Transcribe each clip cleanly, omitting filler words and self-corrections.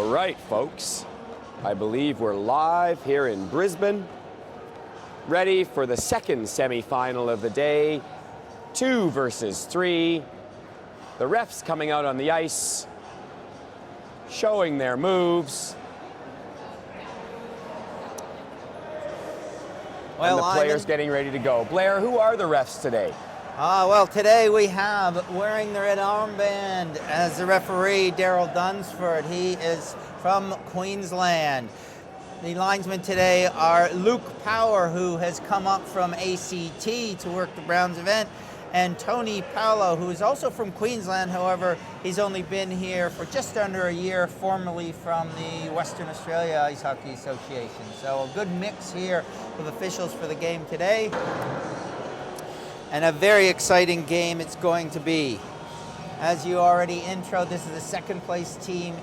All right, folks. I believe we're live here in Brisbane, ready for the second semifinal of the day, 2 versus 3. The refs coming out on the ice, showing their moves. Well, and the players getting ready to go. Blair, who are the refs today? Well, today we have wearing the red armband as the referee, Daryl Dunsford. He is from Queensland. The linesmen today are Luke Power, who has come up from ACT to work the Browns event, and Tony Paolo, who is also from Queensland. However, he's only been here for just under a year, formerly from the Western Australia Ice Hockey Association. So a good mix here of officials for the game today. And a very exciting game it's going to be. As you already introed, this is the second place team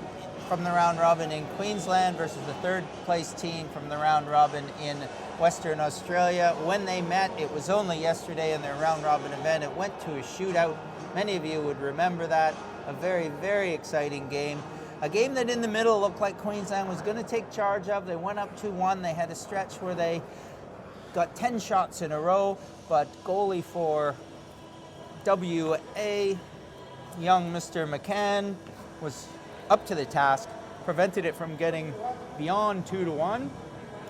from the round robin in Queensland versus the third place team from the round robin in Western Australia. When they met, it was only yesterday in their round robin event. It went to a shootout. Many of you would remember that. A very, very exciting game. A game that in the middle looked like Queensland was going to take charge of. They went up 2-1. They had a stretch where they got 10 shots in a row, but goalie for WA, young Mr. McCann, was up to the task, prevented it from getting beyond 2-1,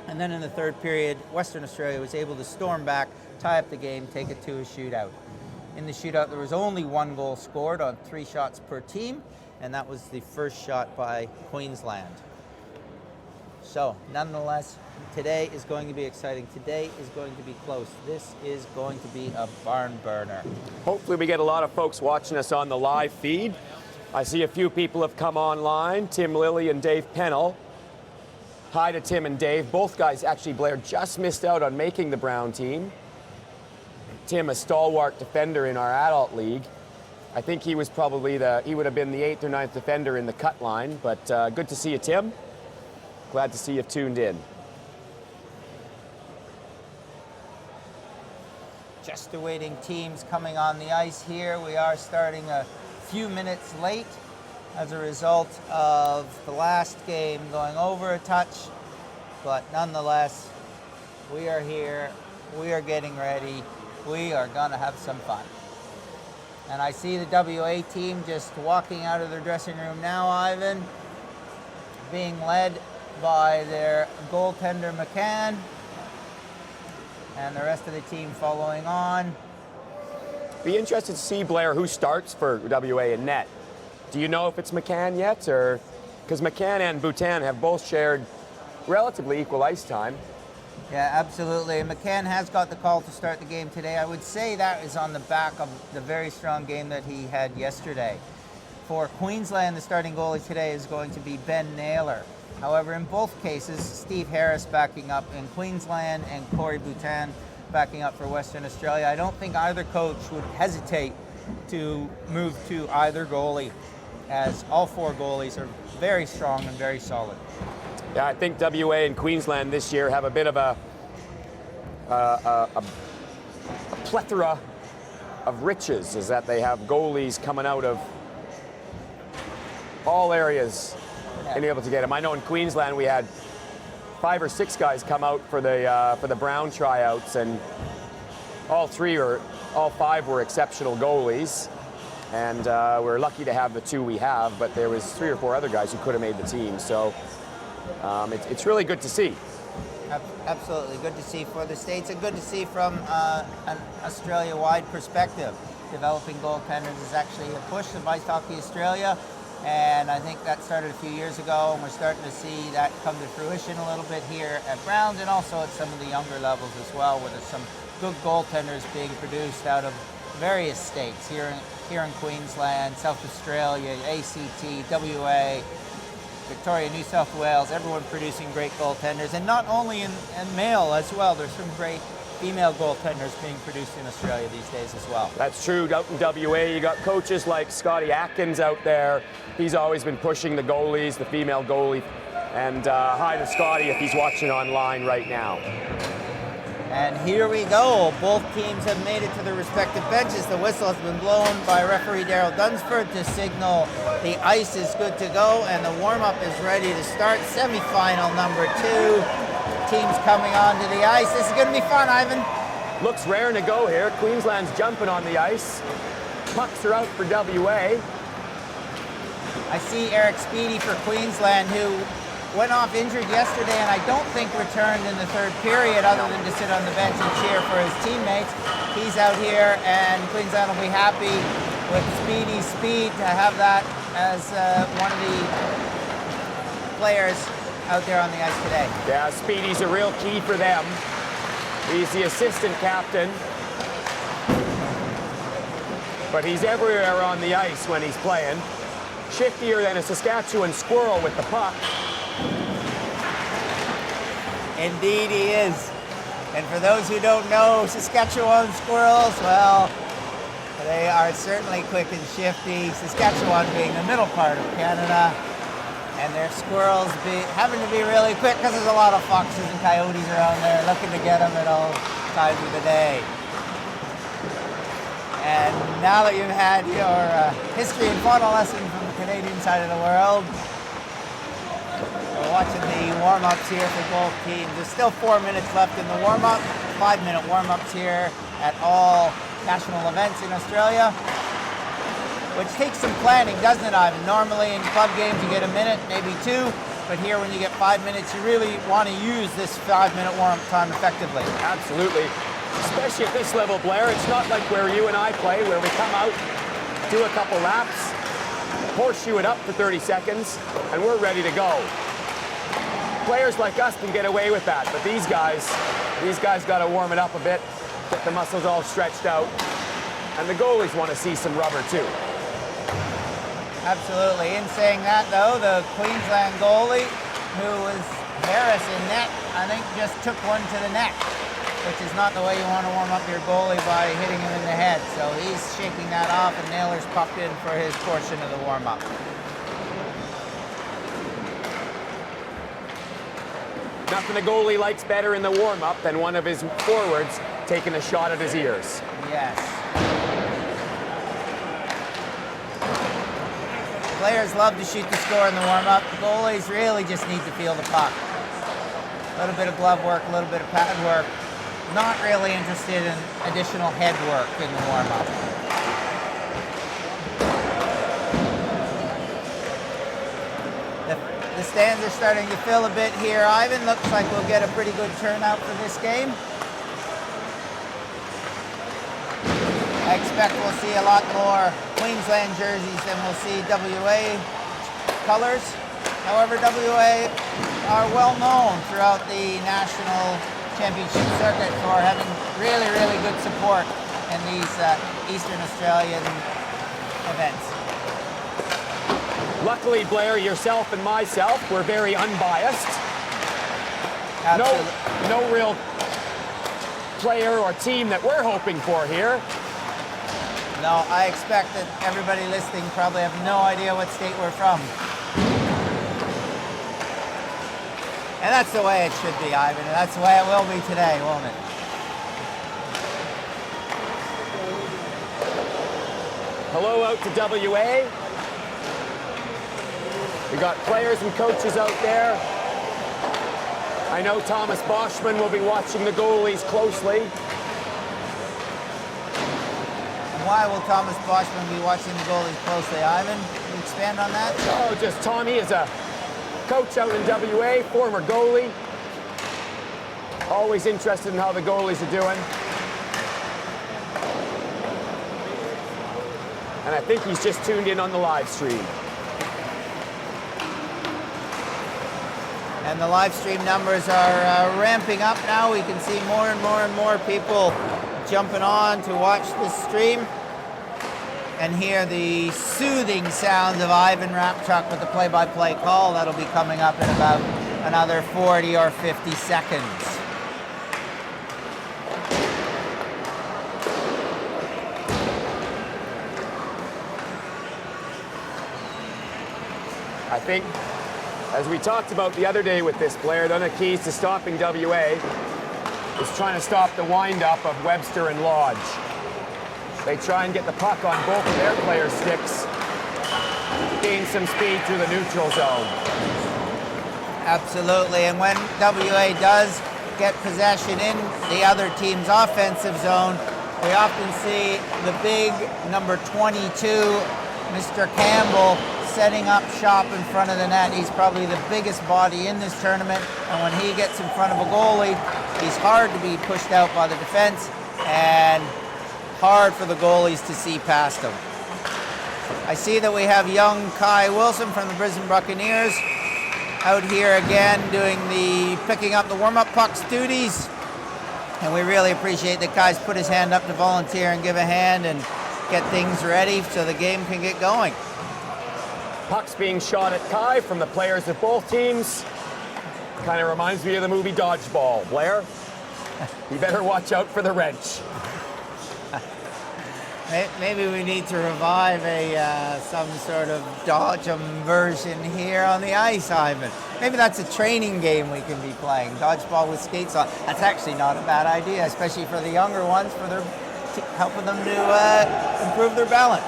and then in the third period, Western Australia was able to storm back, tie up the game, take it to a shootout. In the shootout, there was only 1 goal scored on 3 shots per team, and that was the first shot by Queensland. So, nonetheless, today is going to be exciting. Today is going to be close. This is going to be a barn burner. Hopefully we get a lot of folks watching us on the live feed. I see a few people have come online, Tim Lilly and Dave Pennell. Hi to Tim and Dave. Both guys, actually, Blair, just missed out on making the Brown team. Tim, a stalwart defender in our adult league. I think he was probably he would have been the 8th or 9th defender in the cut line, but good to see you, Tim. Glad to see you've tuned in. Just awaiting teams coming on the ice here. We are starting a few minutes late as a result of the last game going over a touch, but nonetheless, we are here, we are getting ready, we are gonna have some fun. And I see the WA team just walking out of their dressing room now, Ivan, being led by their goaltender McCann, and the rest of the team following on. Be interested to see, Blair, who starts for WA in net. Do you know if it's McCann yet, or because McCann and Boutin have both shared relatively equal ice time? Yeah, absolutely. McCann has got the call to start the game today. I would say that is on the back of the very strong game that he had yesterday. For Queensland, the starting goalie today is going to be Ben Naylor. However, in both cases, Steve Harris backing up in Queensland and Corey Boutin backing up for Western Australia. I don't think either coach would hesitate to move to either goalie, as all 4 goalies are very strong and very solid. Yeah, I think WA and Queensland this year have a bit of a plethora of riches, is that they have goalies coming out of all areas and able to get them. I know in Queensland we had 5 or 6 guys come out for the Brown tryouts, and all 5 were exceptional goalies, and we're lucky to have the 2 we have, but there was 3 or 4 other guys who could have made the team, so it's really good to see. Absolutely good to see for the States, and good to see from an Australia-wide perspective. Developing goaltenders is actually a push of Ice Hockey Australia, and I think that started a few years ago, and we're starting to see that come to fruition a little bit here at Browns, and also at some of the younger levels as well, where there's some good goaltenders being produced out of various states here in Queensland, South Australia, ACT, WA, Victoria, New South Wales, everyone producing great goaltenders, and not only in male as well. There's some great female goaltenders being produced in Australia these days as well. That's true. Out in WA, you got coaches like Scotty Atkins out there. He's always been pushing the goalies, the female goalie. And hi to Scotty if he's watching online right now. And here we go. Both teams have made it to their respective benches. The whistle has been blown by referee Daryl Dunsford to signal the ice is good to go, and the warm-up is ready to start. Semi-final number 2. Teams coming onto the ice. This is going to be fun, Ivan. Looks raring to go here. Queensland's jumping on the ice. Pucks are out for WA. I see Eric Speedy for Queensland, who went off injured yesterday and I don't think returned in the third period other than to sit on the bench and cheer for his teammates. He's out here, and Queensland will be happy with Speedy's speed to have that as one of the players out there on the ice today. Yeah, Speedy's a real key for them. He's the assistant captain, but he's everywhere on the ice when he's playing. Shiftier than a Saskatchewan squirrel with the puck. Indeed he is. And for those who don't know, Saskatchewan squirrels, well, they are certainly quick and shifty. Saskatchewan being the middle part of Canada, and their squirrels having to be really quick because there's a lot of foxes and coyotes around there looking to get them at all times of the day. And now that you've had your history and fauna lesson from the Canadian side of the world, we're watching the warm-ups here for both teams. There's still 4 minutes left in the warm-up. 5-minute warm-ups here at all national events in Australia, which takes some planning, doesn't it, Ivan? Normally in club games you get a minute, maybe 2, but here when you get 5 minutes, you really want to use this 5-minute warm-up time effectively. Absolutely. Especially at this level, Blair. It's not like where you and I play, where we come out, do a couple laps, horseshoe it up for 30 seconds, and we're ready to go. Players like us can get away with that, but these guys got to warm it up a bit, get the muscles all stretched out, and the goalies want to see some rubber too. Absolutely. In saying that, though, the Queensland goalie, who was Harris in net, I think just took one to the neck, which is not the way you want to warm up your goalie by hitting him in the head. So he's shaking that off, and Naylor's popped in for his portion of the warm-up. Nothing a goalie likes better in the warm-up than one of his forwards taking a shot at his ears. Yes. Players love to shoot the score in the warm-up. Goalies really just need to feel the puck. A little bit of glove work, a little bit of pad work. Not really interested in additional head work in the warm-up. The stands are starting to fill a bit here. Ivan, looks like we'll get a pretty good turnout for this game. I expect we'll see a lot more Queensland jerseys than we'll see WA colors. However, WA are well known throughout the national championship circuit for having really, really good support in these Eastern Australian events. Luckily, Blair, yourself and myself, we're very unbiased. No real player or team that we're hoping for here. No, I expect that everybody listening probably have no idea what state we're from. And that's the way it should be, Ivan. And that's the way it will be today, won't it? Hello out to WA. We got players and coaches out there. I know Thomas Boschman will be watching the goalies closely. Why will Thomas Boschman be watching the goalies closely, Ivan? Can you expand on that? Oh, just Tommy is a coach out in WA, former goalie. Always interested in how the goalies are doing. And I think he's just tuned in on the live stream. And the live stream numbers are ramping up now. We can see more and more and more people jumping on to watch this stream and hear the soothing sounds of Ivan Rapchuk with the play-by-play call. That'll be coming up in about another 40 or 50 seconds. I think, as we talked about the other day with this player, one of the keys to stopping WA is trying to stop the wind-up of Webster and Lodge. They try and get the puck on both of their players' sticks. Gain some speed through the neutral zone. Absolutely, and when WA does get possession in the other team's offensive zone, we often see the big number 22, Mr. Campbell, setting up shop in front of the net. He's probably the biggest body in this tournament, and when he gets in front of a goalie, he's hard to be pushed out by the defense and hard for the goalies to see past him. I see that we have young Kai Wilson from the Brisbane Buccaneers out here again doing the picking up the warm-up pucks duties, and we really appreciate that Kai's put his hand up to volunteer and give a hand and get things ready so the game can get going. Pucks being shot at Kai from the players of both teams. Kind of reminds me of the movie Dodgeball. Blair, you better watch out for the wrench. Maybe we need to revive some sort of dodge-em version here on the ice, Ivan. Maybe that's a training game we can be playing. Dodgeball with skates on. That's actually not a bad idea, especially for the younger ones, for helping them to improve their balance.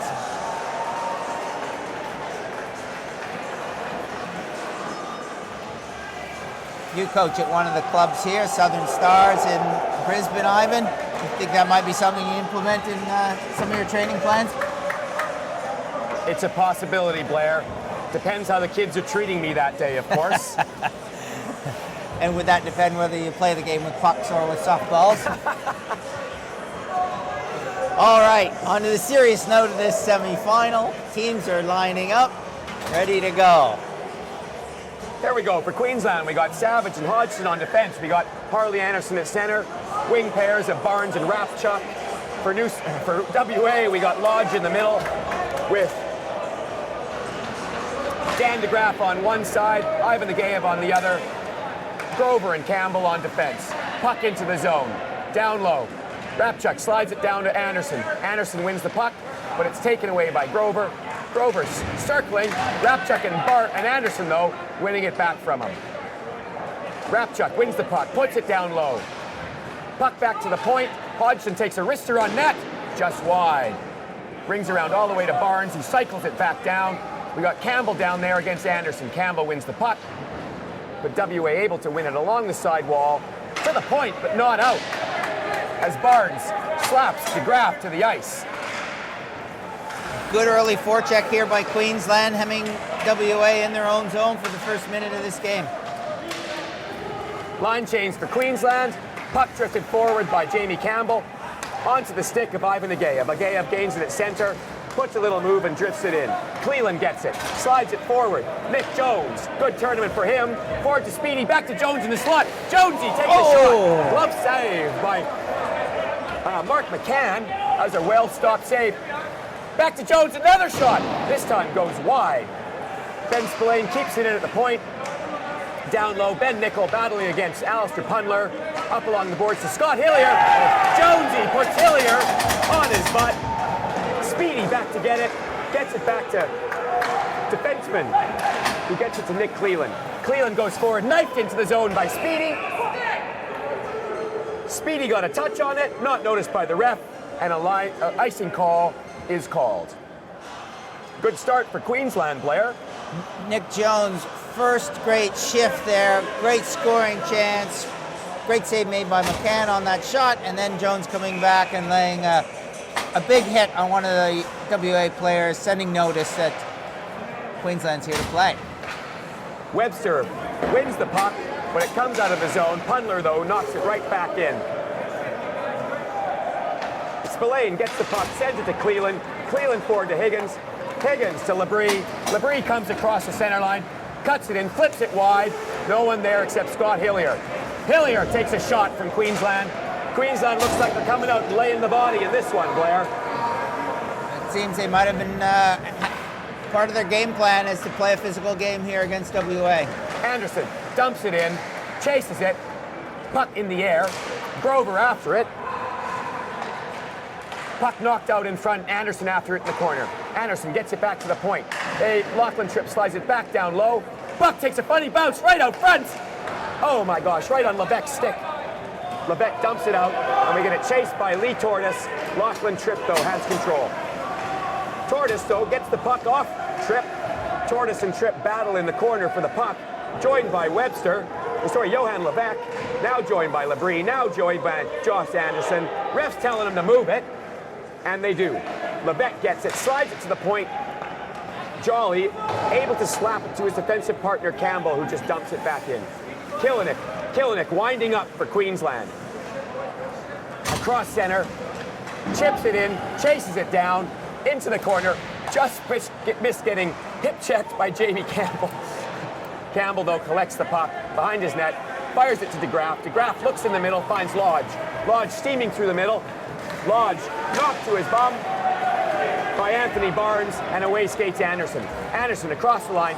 You coach at one of the clubs here, Southern Stars in Brisbane, Ivan. You think that might be something you implement in some of your training plans? It's a possibility, Blair. Depends how the kids are treating me that day, of course. And would that depend whether you play the game with pucks or with softballs? All right, on to the serious note of this semifinal. Teams are lining up, ready to go. There we go. For Queensland, we got Savage and Hodgson on defense. We got Harley Anderson at center. Wing pairs of Barnes and Rapchuk. For WA, we got Lodge in the middle with Dan DeGraff on one side, Ivan Nagaev on the other. Grover and Campbell on defense. Puck into the zone. Down low. Rapchuk slides it down to Anderson. Anderson wins the puck, but it's taken away by Grover. Grover's circling. Rapchuk and Anderson, though, winning it back from him. Rapchuk wins the puck, puts it down low. Puck back to the point. Hodgson takes a wrister on net, just wide. Brings around all the way to Barnes. He cycles it back down. We got Campbell down there against Anderson. Campbell wins the puck, but WA able to win it along the side wall to the point, but not out, as Barnes slaps DeGraff to the ice. Good early forecheck here by Queensland, hemming WA in their own zone for the first minute of this game. Line change for Queensland. Puck drifted forward by Jamie Campbell. Onto the stick of Ivan Nagaev. Nagaev gains it at center, puts a little move and drifts it in. Cleland gets it, slides it forward. Nick Jones, good tournament for him. Forward to Speedy, back to Jones in the slot. Jonesy takes a shot. Glove save by Mark McCann. That was a well-stopped save. Back to Jones, another shot. This time goes wide. Ben Spillane keeps it in at the point. Down low, Ben Nickel battling against Alistair Pundler. Up along the boards to Scott Hillier. Jonesy puts Hillier on his butt. Speedy back to get it. Gets it back to defenseman, who gets it to Nick Cleland. Cleland goes forward, knifed into the zone by Speedy. Speedy got a touch on it, not noticed by the ref, and a icing call is called. Good start for Queensland, Blair. Nick Jones, first great shift there, great scoring chance, great save made by McCann on that shot, and then Jones coming back and laying a big hit on one of the WA players, sending notice that Queensland's here to play. Webster wins the puck, but it comes out of the zone. Pundler, though, knocks it right back in. Spillane gets the puck, sends it to Cleland. Cleland forward to Higgins. Higgins to Labrie. Labrie comes across the center line, cuts it in, flips it wide. No one there except Scott Hillier. Hillier takes a shot from Queensland. Queensland looks like they're coming out and laying the body in this one, Blair. It seems they might have been part of their game plan is to play a physical game here against WA. Anderson dumps it in, chases it, puck in the air. Grover after it. Puck knocked out in front, Anderson after it in the corner. Anderson gets it back to the point. Lachlan Tripp slides it back down low. Puck takes a funny bounce right out front. Oh my gosh, right on Levesque's stick. Levesque dumps it out, and we get it chased by Lee Tortoise. Lachlan Tripp, though, has control. Tortoise, though, gets the puck off Tripp. Tortoise and Tripp battle in the corner for the puck, joined by Johan Levesque, now joined by Labrie, now joined by Josh Anderson. Ref's telling him to move it, and they do. Levesque gets it, slides it to the point. Jolly able to slap it to his defensive partner Campbell, who just dumps it back in. Killinick winding up for Queensland. Across center, chips it in, chases it down, into the corner, just missed getting hip-checked by Jamie Campbell. Campbell, though, collects the puck behind his net, fires it to DeGraff. DeGraff looks in the middle, finds Lodge. Lodge steaming through the middle. Lodge knocked to his bum by Anthony Barnes, and away skates Anderson. Anderson across the line,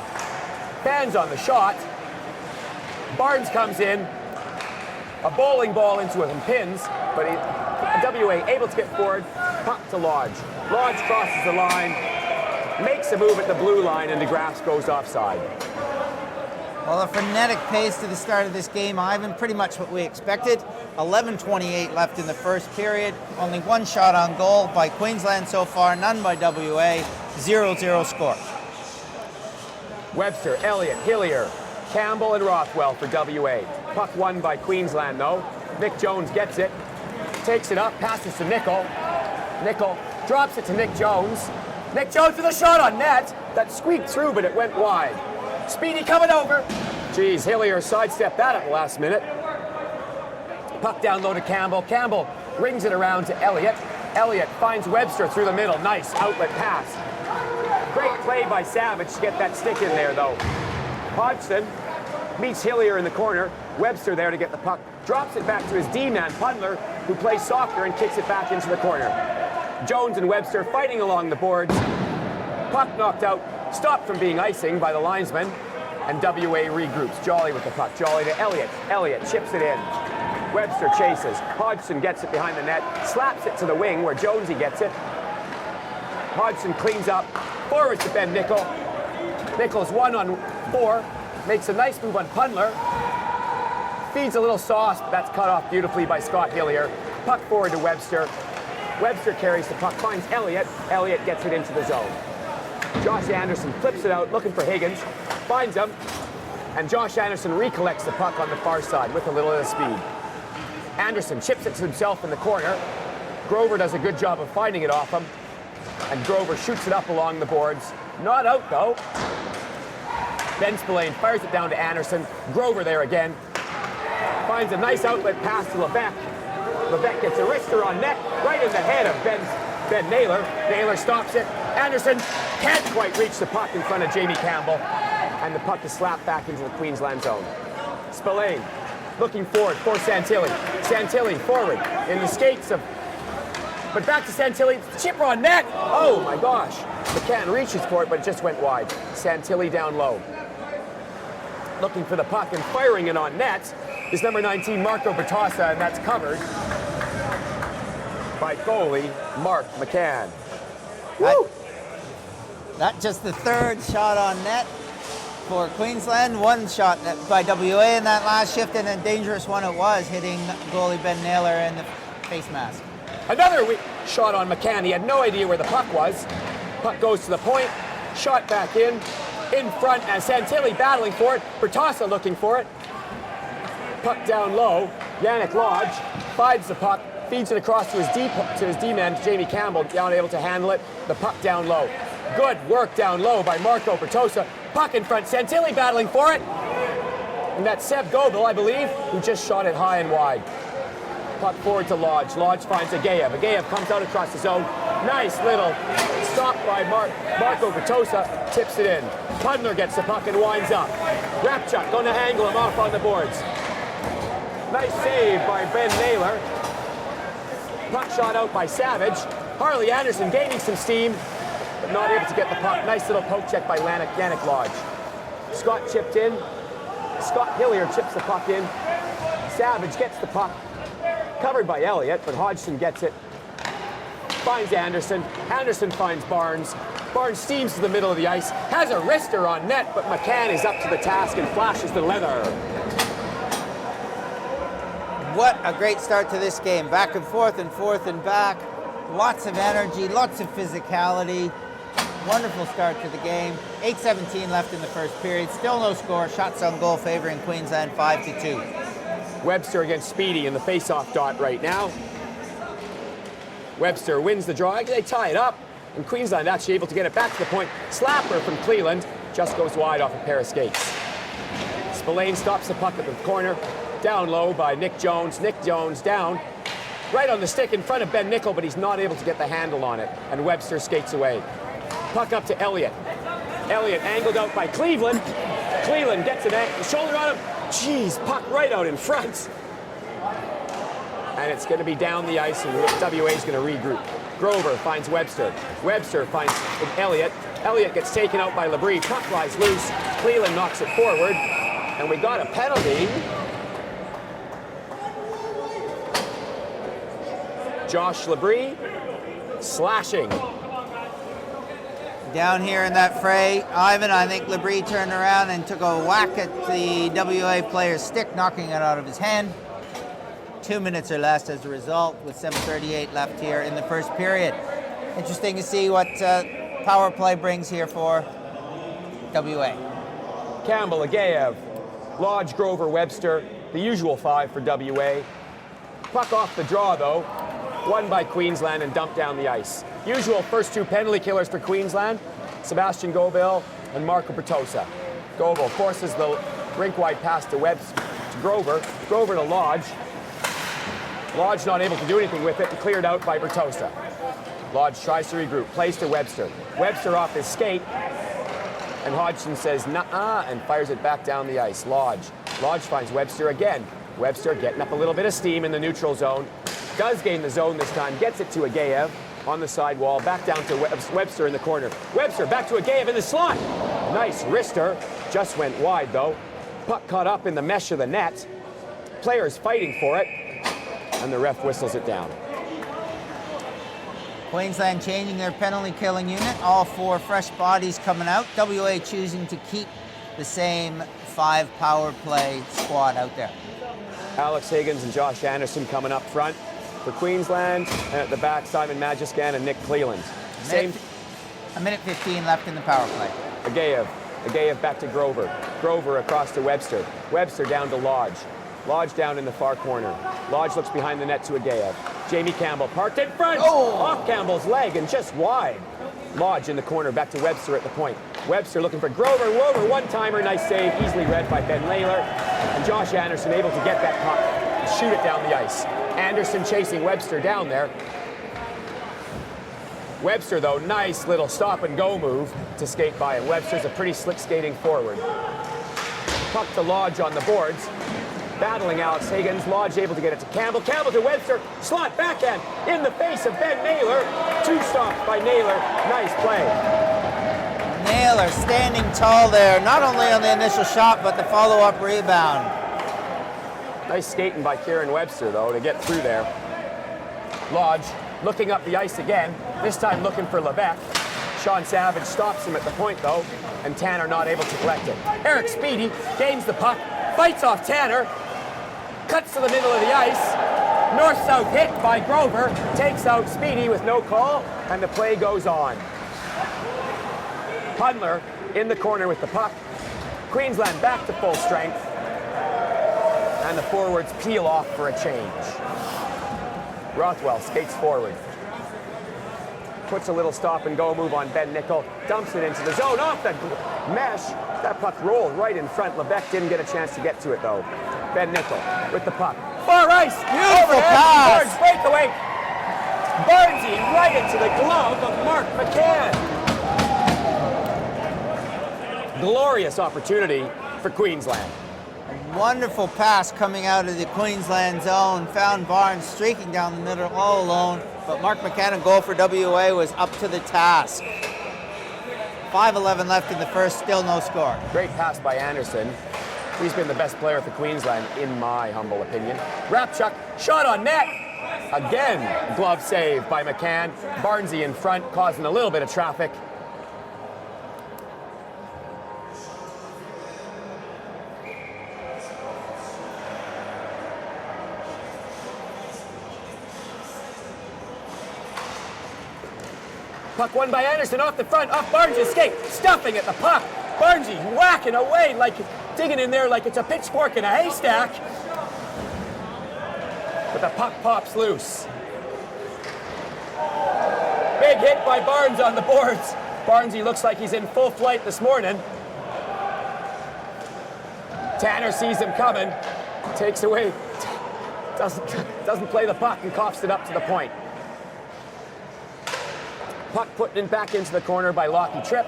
fans on the shot. Barnes comes in, a bowling ball into him, pins, but WA able to get forward, puck to Lodge. Lodge crosses the line, makes a move at the blue line, and DeGraff goes offside. Well, a frenetic pace to the start of this game, Ivan, pretty much what we expected. 11:28 left in the first period. Only one shot on goal by Queensland so far, none by WA. 0-0 score. Webster, Elliott, Hillier, Campbell, and Rothwell for WA. Puck won by Queensland, though. Nick Jones gets it, takes it up, passes to Nickel. Nickel drops it to Nick Jones. Nick Jones with a shot on net that squeaked through, but it went wide. Speedy coming over. Geez, Hillier sidestepped that at the last minute. Puck down low to Campbell. Campbell rings it around to Elliott. Elliott finds Webster through the middle. Nice outlet pass. Great play by Savage to get that stick in there, though. Hodgson meets Hillier in the corner. Webster there to get the puck. Drops it back to his D-man, Pundler, who plays soccer and kicks it back into the corner. Jones and Webster fighting along the boards. Puck knocked out, stopped from being icing by the linesman, and WA regroups. Jolly with the puck. Jolly to Elliott. Elliott chips it in. Webster chases. Hodgson gets it behind the net, slaps it to the wing where Jonesy gets it. Hodgson cleans up, forwards to Ben Nickel. Nickel's 1-on-4, makes a nice move on Pundler. Feeds a little sauce, but that's cut off beautifully by Scott Hillier. Puck forward to Webster. Webster carries the puck, finds Elliott. Elliott gets it into the zone. Josh Anderson flips it out, looking for Higgins, finds him, and Josh Anderson recollects the puck on the far side with a little bit of speed. Anderson chips it to himself in the corner. Grover does a good job of finding it off him, and Grover shoots it up along the boards. Not out, though. Ben Spillane fires it down to Anderson. Grover there again. Finds a nice outlet pass to Levesque. Levesque gets a wrister on net, right in the head of Ben Naylor. Naylor stops it. Anderson can't quite reach the puck in front of Jamie Campbell, and the puck is slapped back into the Queensland zone. Spillane looking forward for Santilli. Santilli forward in the skates of, but back to Santilli. Chipper on net. Oh my gosh. McCann reaches for it, but it just went wide. Santilli down low. Looking for the puck and firing it on net is number 19, Marco Bertassa, and that's covered by goalie Mark McCann. That just the third shot on net for Queensland. One shot by WA in that last shift, and a dangerous one it was, hitting goalie Ben Naylor in the face mask. Another shot on McCann. He had no idea where the puck was. Puck goes to the point, shot back in front, and Santilli battling for it. Bertassa looking for it. Puck down low. Yannick Lodge finds the puck, feeds it across to his D-man, Jamie Campbell, not able to handle it. The puck down low. Good work down low by Marco Bertassa. Puck in front, Santilli battling for it. And that's Seb Goebel, I believe, who just shot it high and wide. Puck forward to Lodge. Lodge finds Ageyev. Ageyev comes out across the zone. Nice little stop by Marco Bertassa. Tips it in. Pundler gets the puck and winds up. Rapchuk going to angle him off on the boards. Nice save by Ben Naylor. Puck shot out by Savage. Harley Anderson gaining some steam, but not able to get the puck. Nice little poke check by Yannick Lodge. Scott chipped in. Scott Hillier chips the puck in. Savage gets the puck. Covered by Elliott, but Hodgson gets it. Finds Anderson. Anderson finds Barnes. Barnes steams to the middle of the ice. Has a wrister on net, but McCann is up to the task and flashes the leather. what a great start to this game. Back and forth and back. Lots of energy, lots of physicality. Wonderful start to the game. 8:17 left in the first period. Still no score. Shots on goal favoring Queensland 5-2. Webster against Speedy in the face-off dot right now. Webster wins the draw. They tie it up, and Queensland actually able to get it back to the point. Slapper from Cleland just goes wide off a pair of skates. Spillane stops the puck at the corner. Down low by Nick Jones. Nick Jones down. Right on the stick in front of Ben Nickel, but he's not able to get the handle on it, and Webster skates away. Puck up to Elliott. Elliott angled out by Cleveland. Cleveland gets an shoulder on him. Jeez, puck right out in front. And it's going to be down the ice, and WA's going to regroup. Grover finds Webster. Webster finds Elliott. Elliott gets taken out by Labrie. Puck flies loose. Cleveland knocks it forward. And we got a penalty. Josh Labrie slashing. Down here in that fray, Ivan, I think Labrie turned around and took a whack at the WA player's stick, knocking it out of his hand. 2 minutes or less as a result, with 7:38 left here in the first period. Interesting to see what power play brings here for WA. Campbell, Agayev, Lodge, Grover, Webster, the usual five for WA. Puck off the draw, though. Won by Queensland and dumped down the ice. Usual first two penalty killers for Queensland, Sebastian Goville and Marco Bertosa. Goville forces the rink-wide pass to Grover. Grover to Lodge. Lodge not able to do anything with it and cleared out by Bertosa. Lodge tries to regroup, plays to Webster. Webster off his skate, and Hodgson says nah and fires it back down the ice. Lodge finds Webster again. Webster getting up a little bit of steam in the neutral zone. Does gain the zone this time, gets it to Agayev on the sidewall, back down to Webster in the corner. Webster back to Agayev in the slot. Nice wrister, just went wide though. Puck caught up in the mesh of the net. Players fighting for it, and the ref whistles it down. Queensland changing their penalty killing unit. All four fresh bodies coming out. WA choosing to keep the same 5 power play squad out there. Alex Higgins and Josh Anderson coming up front for Queensland, and at the back, Simon Majescan and Nick Cleland. A minute 15 left in the power play. Agayev back to Grover. Grover across to Webster. Webster down to Lodge. Lodge down in the far corner. Lodge looks behind the net to Agayev. Jamie Campbell parked in front. Oh! Off Campbell's leg and just wide. Lodge in the corner, back to Webster at the point. Webster looking for Grover. Grover, one-timer, nice save, easily read by Ben Layler. And Josh Anderson able to get that puck and shoot it down the ice. Anderson chasing Webster down there. Webster, though, nice little stop-and-go move to skate by him. Webster's a pretty slick skating forward. Puck to Lodge on the boards. Battling Alex Higgins. Lodge able to get it to Campbell. Campbell to Webster. Slot backhand in the face of Ben Naylor. 2 stops by Naylor. Nice play. Naylor standing tall there, not only on the initial shot, but the follow-up rebound. Nice skating by Kieran Webster, though, to get through there. Lodge looking up the ice again, this time looking for Levesque. Sean Savage stops him at the point, though, and Tanner not able to collect it. Eric Speedy gains the puck, fights off Tanner, cuts to the middle of the ice. North-south hit by Grover, takes out Speedy with no call, and the play goes on. Pudler in the corner with the puck. Queensland back to full strength. And the forwards peel off for a change. Rothwell skates forward. Puts a little stop-and-go move on Ben Nickel. Dumps it into the zone, off the mesh. That puck rolled right in front. Lebec didn't get a chance to get to it, though. Ben Nickel with the puck. Far ice! Beautiful pass! Barnes breakaway. Barnesy right into the glove of Mark McCann. Glorious opportunity for Queensland. Wonderful pass coming out of the Queensland zone. Found Barnes streaking down the middle all alone, but Mark McCann, goal for WA, was up to the task. 5:11 left in the first, still no score. Great pass by Anderson. He's been the best player for Queensland, in my humble opinion. Rapchuk, shot on net. Again, glove save by McCann. Barnesy in front, causing a little bit of traffic. Puck won by Anderson off the front, off Barnes' skate, stuffing at the puck. Barnesy whacking away, like digging in there like it's a pitchfork in a haystack. But the puck pops loose. Big hit by Barnes on the boards. Barnesy looks like he's in full flight this morning. Tanner sees him coming, takes away, doesn't play the puck and coughs it up to the point. Puck put in back into the corner by Lockie Tripp.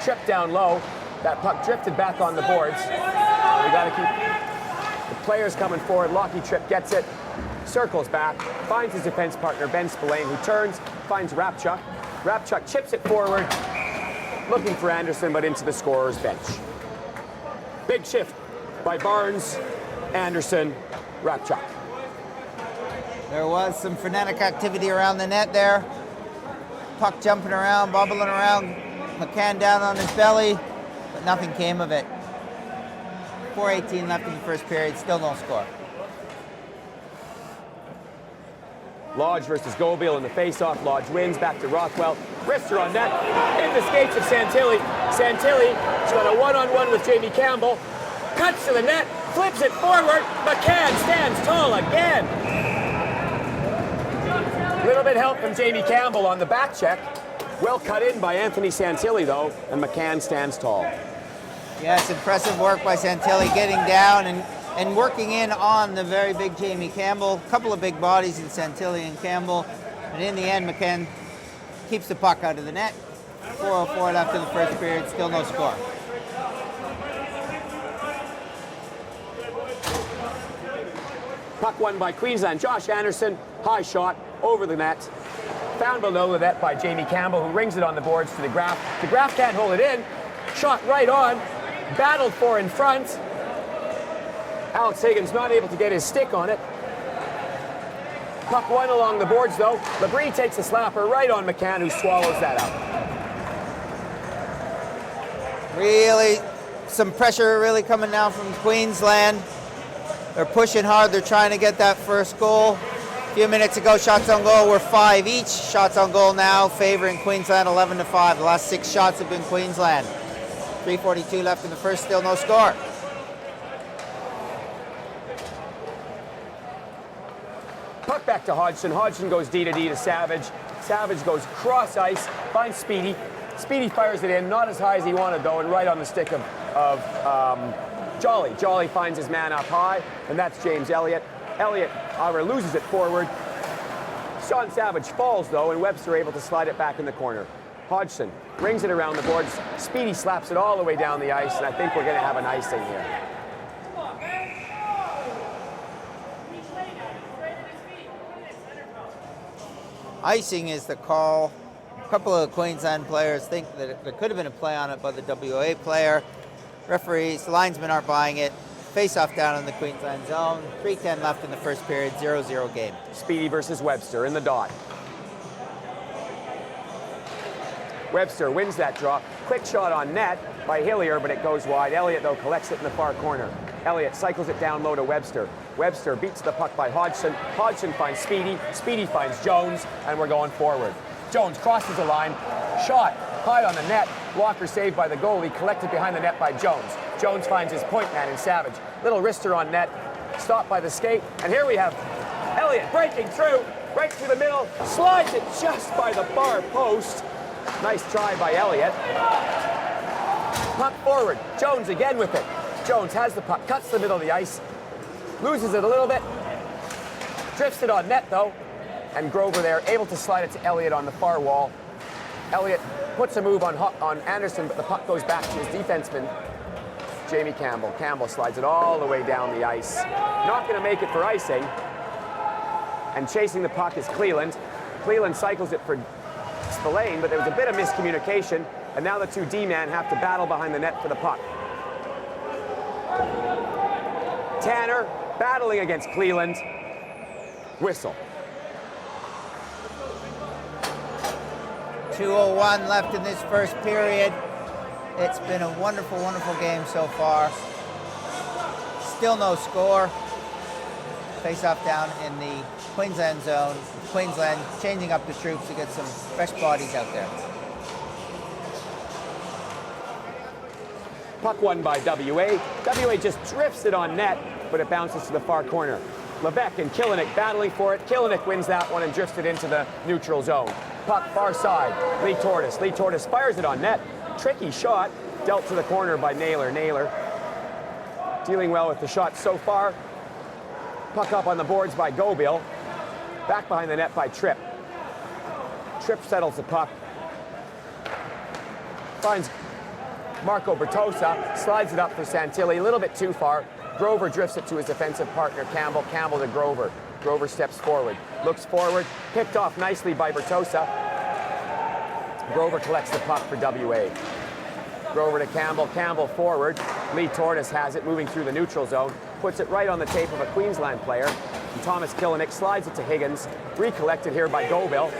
Tripp down low. That puck drifted back on the boards. We got to keep the players coming forward. Lockie Tripp gets it, circles back, finds his defense partner Ben Spillane, who turns, finds Rapchuk. Rapchuk chips it forward, looking for Anderson, but into the scorer's bench. Big shift by Barnes, Anderson, Rapchuk. There was some frenetic activity around the net there. Puck jumping around, bubbling around. McCann down on his belly, but nothing came of it. 4:18 left in the first period, still no score. Lodge versus Gobiel in the face-off. Lodge wins, back to Rockwell. Wrister on net, in the skates of Santilli. Santilli's got a one-on-one with Jamie Campbell. Cuts to the net, flips it forward. McCann stands tall again. Little bit help from Jamie Campbell on the back check. Well cut in by Anthony Santilli, though, and McCann stands tall. Yeah, it's impressive work by Santilli getting down and working in on the very big Jamie Campbell. A couple of big bodies in Santilli and Campbell. And in the end, McCann keeps the puck out of the net. 4:04 left in the first period, still no score. Puck won by Queensland. Josh Anderson, high shot, over the net. Found below the net by Jamie Campbell, who rings it on the boards to the Graf. The Graf can't hold it in. Shot right on. Battled for in front. Alex Higgins not able to get his stick on it. Puck won along the boards, though. Labrie takes a slapper right on McCann, who swallows that up. Really, some pressure really coming now from Queensland. They're pushing hard. They're trying to get that first goal. A few minutes ago, shots on goal were 5 each. Shots on goal now favoring Queensland 11-5. The last 6 shots have been Queensland. 3:42 left in the first, still no score. Puck back to Hodgson. Hodgson goes D to Savage. Savage goes cross ice, finds Speedy. Speedy fires it in, not as high as he wanted, though, and right on the stick of Jolly. Jolly finds his man up high, and that's James Elliott. Elliott, however, loses it forward. Sean Savage falls, though, and Webster able to slide it back in the corner. Hodgson rings it around the boards. Speedy slaps it all the way down the ice, and I think we're going to have an icing here. Icing is the call. A couple of Queensland players think that there could have been a play on it by the WA player. Referees, linesmen aren't buying it. Face-off down in the Queensland zone. 3:10 left in the first period, 0-0 game. Speedy versus Webster in the dot. Webster wins that draw. Quick shot on net by Hillier, but it goes wide. Elliott, though, collects it in the far corner. Elliott cycles it down low to Webster. Webster beats the puck by Hodgson. Hodgson finds Speedy. Speedy finds Jones, and we're going forward. Jones crosses the line. Shot high on the net. Blocker saved by the goalie. Collected behind the net by Jones. Jones finds his point man in Savage. Little wrister on net. Stopped by the skate. And here we have Elliott breaking through. Right through the middle. Slides it just by the far post. Nice try by Elliott. Puck forward. Jones again with it. Jones has the puck. Cuts the middle of the ice. Loses it a little bit. Drifts it on net, though. And Grover there, able to slide it to Elliott on the far wall. Elliott puts a move on Anderson, but the puck goes back to his defenseman, Jamie Campbell. Campbell slides it all the way down the ice. Not going to make it for icing. And chasing the puck is Cleland. Cleland cycles it for Spillane, but there was a bit of miscommunication, and now the two D-men have to battle behind the net for the puck. Tanner battling against Cleland. Whistle. 2:01 left in this first period. It's been a wonderful, wonderful game so far. Still no score. Face-off down in the Queensland zone. Queensland changing up the troops to get some fresh bodies out there. Puck won by WA. WA just drifts it on net, but it bounces to the far corner. Levesque and Kilinik battling for it. Kilinik wins that one and drifts it into the neutral zone. Puck far side. Lee Tortoise. Lee Tortoise fires it on net. Tricky shot. Dealt to the corner by Naylor. Naylor dealing well with the shot so far. Puck up on the boards by Gobill. Back behind the net by Tripp. Tripp settles the puck. Finds Marco Bertosa. Slides it up for Santilli. A little bit too far. Grover drifts it to his defensive partner, Campbell. Campbell to Grover. Grover steps forward. Looks forward. Picked off nicely by Bertosa. Grover collects the puck for WA. Grover to Campbell. Campbell forward. Lee Tortoise has it, moving through the neutral zone. Puts it right on the tape of a Queensland player. And Thomas Kilinik slides it to Higgins. Recollected here by Gobill.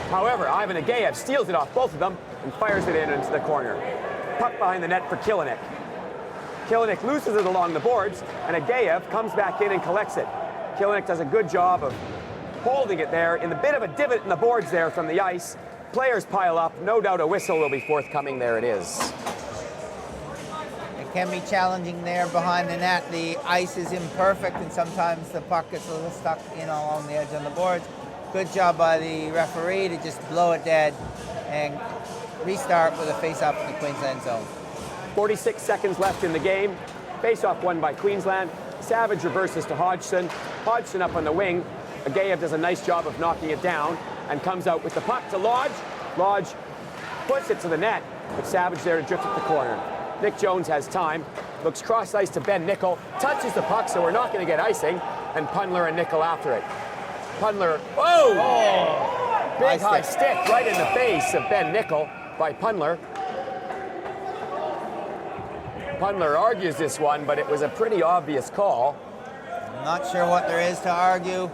However, Ivan Ageyev steals it off both of them and fires it into the corner. Puck behind the net for Kilinik. Kilinik loses it along the boards, and Ageyev comes back in and collects it. Kilinik does a good job of holding it there in the bit of a divot in the boards there from the ice. Players pile up. No doubt a whistle will be forthcoming. There it is. It can be challenging there behind the net. The ice is imperfect, and sometimes the puck gets a little stuck along the edge on the boards. Good job by the referee to just blow it dead and restart with a face-off in the Queensland zone. 46 seconds left in the game. Face-off won by Queensland. Savage reverses to Hodgson. Hodgson up on the wing. Ageyev does a nice job of knocking it down and comes out with the puck to Lodge. Lodge puts it to the net, but Savage there to drift at the corner. Nick Jones has time. Looks cross-ice to Ben Nickel. Touches the puck, so we're not going to get icing. And Pundler and Nickel after it. Pundler, oh! Big high stick right in the face of Ben Nickel by Pundler. Pundler argues this one, but it was a pretty obvious call. I'm not sure what there is to argue.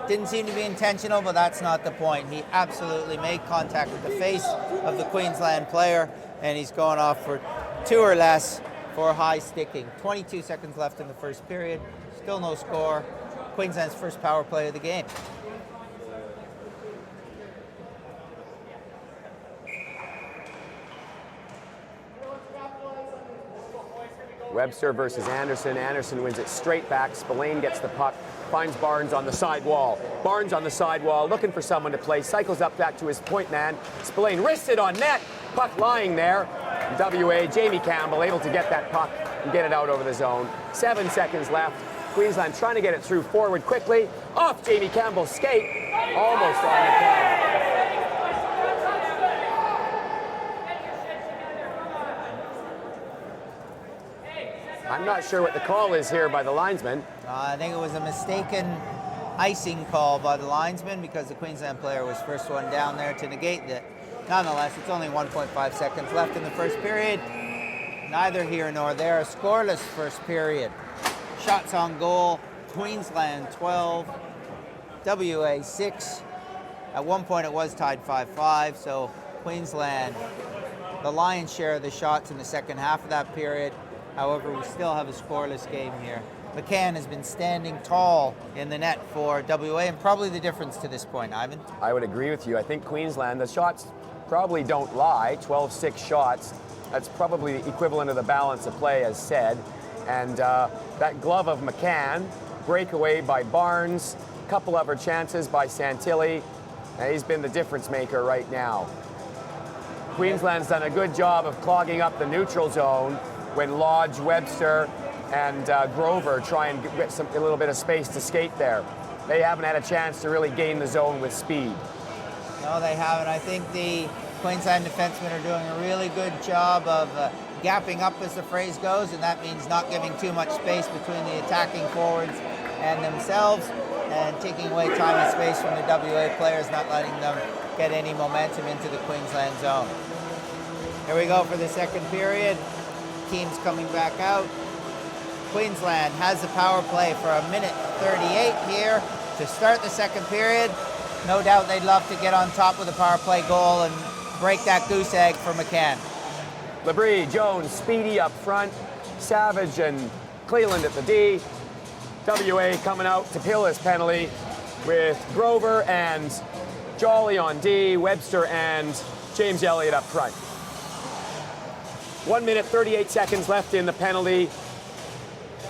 Didn't seem to be intentional, but that's not the point. He absolutely made contact with the face of the Queensland player, and he's going off for 2 or less for high sticking. 22 seconds left in the first period. Still no score. Queensland's first power play of the game. Webster versus Anderson. Anderson wins it straight back. Spillane gets the puck, finds Barnes on the side wall. Barnes on the side wall, looking for someone to play, cycles up back to his point man. Spillane wrists it on net. Puck lying there. WA, Jamie Campbell able to get that puck and get it out over the zone. 7 seconds left. Queensland trying to get it through forward quickly. Off Jamie Campbell's skate. Almost on the can. I'm not sure what the call is here by the linesman. I think it was a mistaken icing call by the linesman because the Queensland player was first one down there to negate that. Nonetheless, it's only 1.5 seconds left in the first period. Neither here nor there. A scoreless first period. Shots on goal, Queensland 12, WA 6. At one point it was tied 5-5, so Queensland, the lion's share of the shots in the second half of that period. However, we still have a scoreless game here. McCann has been standing tall in the net for WA, and probably the difference to this point, Ivan. I would agree with you. I think Queensland, the shots probably don't lie. 12-6 shots. That's probably the equivalent of the balance of play, as said. And that glove of McCann, breakaway by Barnes, couple other chances by Santilli, and he's been the difference maker right now. Queensland's done a good job of clogging up the neutral zone when Lodge, Webster, and Grover try and get a little bit of space to skate there. They haven't had a chance to really gain the zone with speed. No, they haven't. I think the Queensland defensemen are doing a really good job of gapping up, as the phrase goes, and that means not giving too much space between the attacking forwards and themselves, and taking away time and space from the WA players, not letting them get any momentum into the Queensland zone. Here we go for the second period. Teams coming back out. Queensland has the power play for 1:38 here to start the second period. No doubt they'd love to get on top with a power play goal and break that goose egg for McCann. Labrie, Jones, Speedy up front. Savage and Cleland at the D. WA coming out to pill his penalty with Grover and Jolly on D, Webster and James Elliott up front. 1 minute, 38 seconds left in the penalty.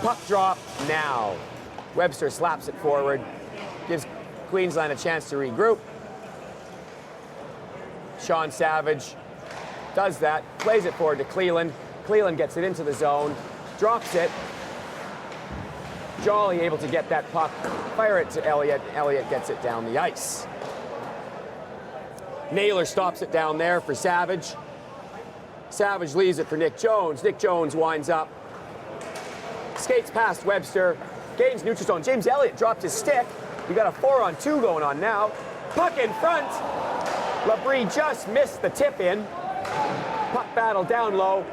Puck drop now. Webster slaps it forward, gives Queensland a chance to regroup. Sean Savage does that, plays it forward to Cleland. Cleland gets it into the zone, drops it. Jolly able to get that puck, fire it to Elliott. Elliott gets it down the ice. Naylor stops it down there for Savage. Savage leaves it for Nick Jones. Nick Jones winds up, skates past Webster, gains neutral zone. James Elliott dropped his stick. You got a 4-on-2 going on now. Puck in front. Labrie just missed the tip in. Puck battle down low.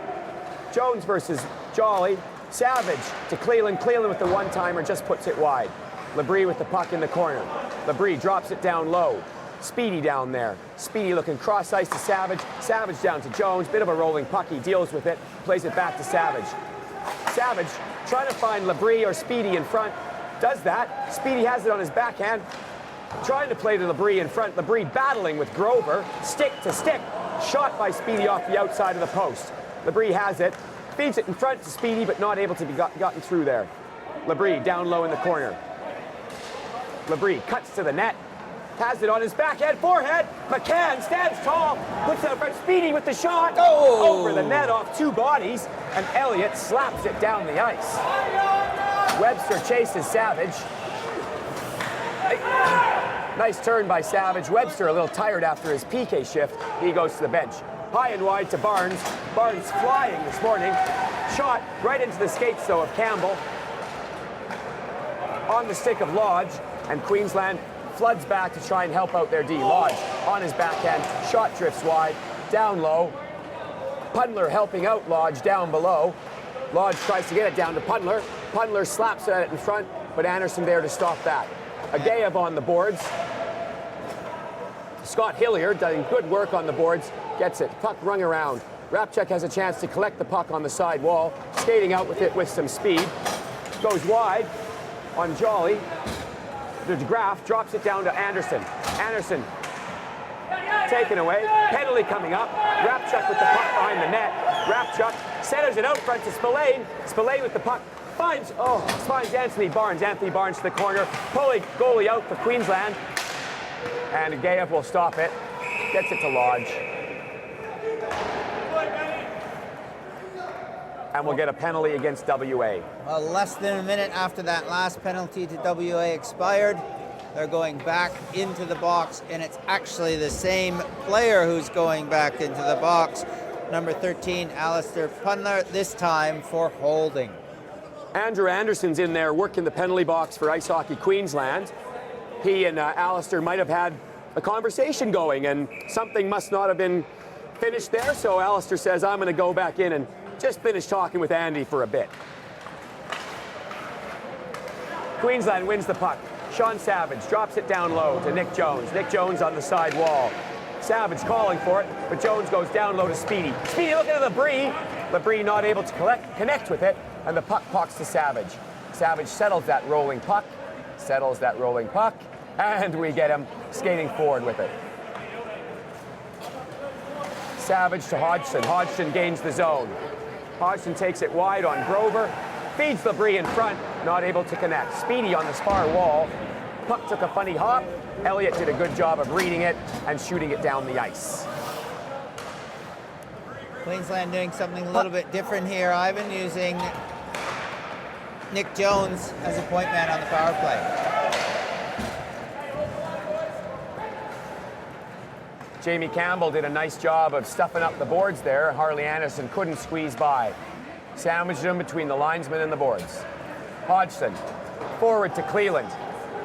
Jones versus Jolly. Savage to Cleland. Cleland with the one-timer just puts it wide. Labrie with the puck in the corner. Labrie drops it down low. Speedy down there. Speedy looking cross ice to Savage. Savage down to Jones. Bit of a rolling puck. He deals with it. Plays it back to Savage. Savage trying to find Labrie or Speedy in front. Does that. Speedy has it on his backhand. Trying to play to Labrie in front. Labrie battling with Grover. Stick to stick. Shot by Speedy off the outside of the post. Labrie has it. Feeds it in front to Speedy, but not able to be gotten through there. Labrie down low in the corner. Labrie cuts to the net. Has it on his backhand, forehand. McCann stands tall, puts it in front. Speedy with the shot. Oh! Over the net off two bodies, and Elliott slaps it down the ice. Webster chases Savage. Nice turn by Savage. Webster a little tired after his PK shift. He goes to the bench. High and wide to Barnes. Barnes flying this morning. Shot right into the skates, though, of Campbell. On the stick of Lodge, and Queensland floods back to try and help out their D. Lodge on his backhand. Shot drifts wide, down low. Pundler helping out Lodge down below. Lodge tries to get it down to Pundler. Pundler slaps at it in front, but Anderson there to stop that. Agayev on the boards. Scott Hillier doing good work on the boards. Gets it. Puck rung around. Rapchuk has a chance to collect the puck on the side wall. Skating out with it with some speed. Goes wide on Jolly. De Graaf drops it down to Anderson. Anderson taken away. Penalty coming up. Rapchuk with the puck behind the net. Rapchuk centers it out front to Spillane. Spillane with the puck. Finds Anthony Barnes. Anthony Barnes to the corner. Pulling goalie out for Queensland. And Agayev will stop it. Gets it to Lodge. And we'll get a penalty against WA. Well, less than a minute after that last penalty to WA expired, they're going back into the box, and it's actually the same player who's going back into the box. Number 13, Alistair Pundler, this time for holding. Andrew Anderson's in there working the penalty box for Ice Hockey Queensland. He and Alistair might have had a conversation going, and something must not have been finished there, so Alistair says, I'm going to go back in and just finish talking with Andy for a bit. Queensland wins the puck. Sean Savage drops it down low to Nick Jones. Nick Jones on the side wall. Savage calling for it, but Jones goes down low to Speedy. Speedy looking at Labrie. Labrie not able to connect with it, and the puck pucks to Savage. Savage settles that rolling puck, and we get him skating forward with it. Savage to Hodgson. Hodgson gains the zone. Hodgson takes it wide on Grover, feeds Labrie in front, not able to connect. Speedy on the far wall. Puck took a funny hop. Elliott did a good job of reading it and shooting it down the ice. Queensland doing something a little bit different here, Ivan, using Nick Jones as a point man on the power play. Jamie Campbell did a nice job of stuffing up the boards there. Harley Anderson couldn't squeeze by. Sandwiched him between the linesman and the boards. Hodgson, forward to Cleland.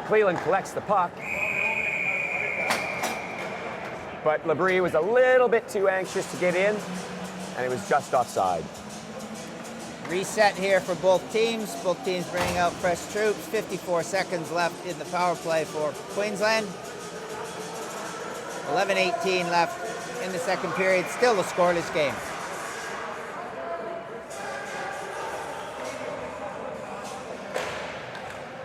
Cleland collects the puck. But Labrie was a little bit too anxious to get in, and it was just offside. Reset here for both teams. Both teams bringing out fresh troops. 54 seconds left in the power play for Queensland. 11:18 left in the second period. Still a scoreless game.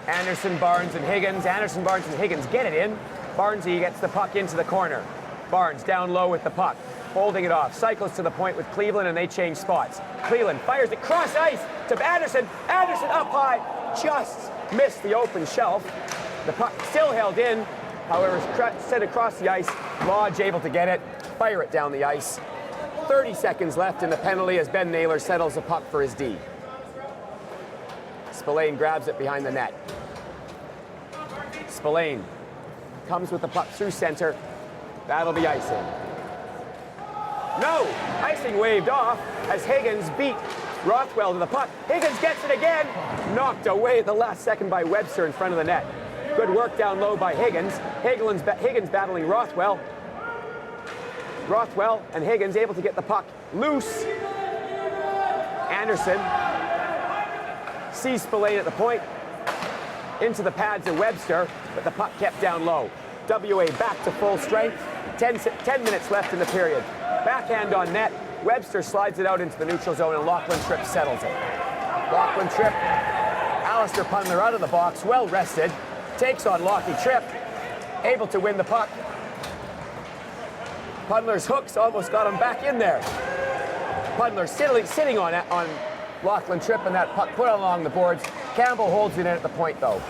Anderson, Barnes, and Higgins. Anderson, Barnes, and Higgins get it in. Barnesy gets the puck into the corner. Barnes down low with the puck. holding it off. Cycles to the point with Cleveland, and they change spots. Cleveland fires it cross ice to Anderson. Anderson up high, just missed the open shelf. The puck still held in, however, sent across the ice. Lodge able to get it, fire it down the ice. 30 seconds left in the penalty as Ben Naylor settles the puck for his D. Spillane grabs it behind the net. Spillane comes with the puck through center. That'll be icing. No! Icing waved off as Higgins beat Rothwell to the puck. Higgins gets it again. Knocked away at the last second by Webster in front of the net. Good work down low by Higgins. Higgins battling Rothwell. Rothwell and Higgins able to get the puck loose. Anderson sees Spillane at the point. Into the pads of Webster, but the puck kept down low. WA back to full strength. 10 minutes left in the period. Backhand on net. Webster slides it out into the neutral zone, and Lachlan Tripp settles it. Lachlan Tripp, Alistair Pundler out of the box, well rested. Takes on Lockie Tripp, able to win the puck. Pundler's hooks almost got him back in there. Pundler sitting on Lachlan Tripp, and that puck put along the boards. Campbell holds it in at the point, though.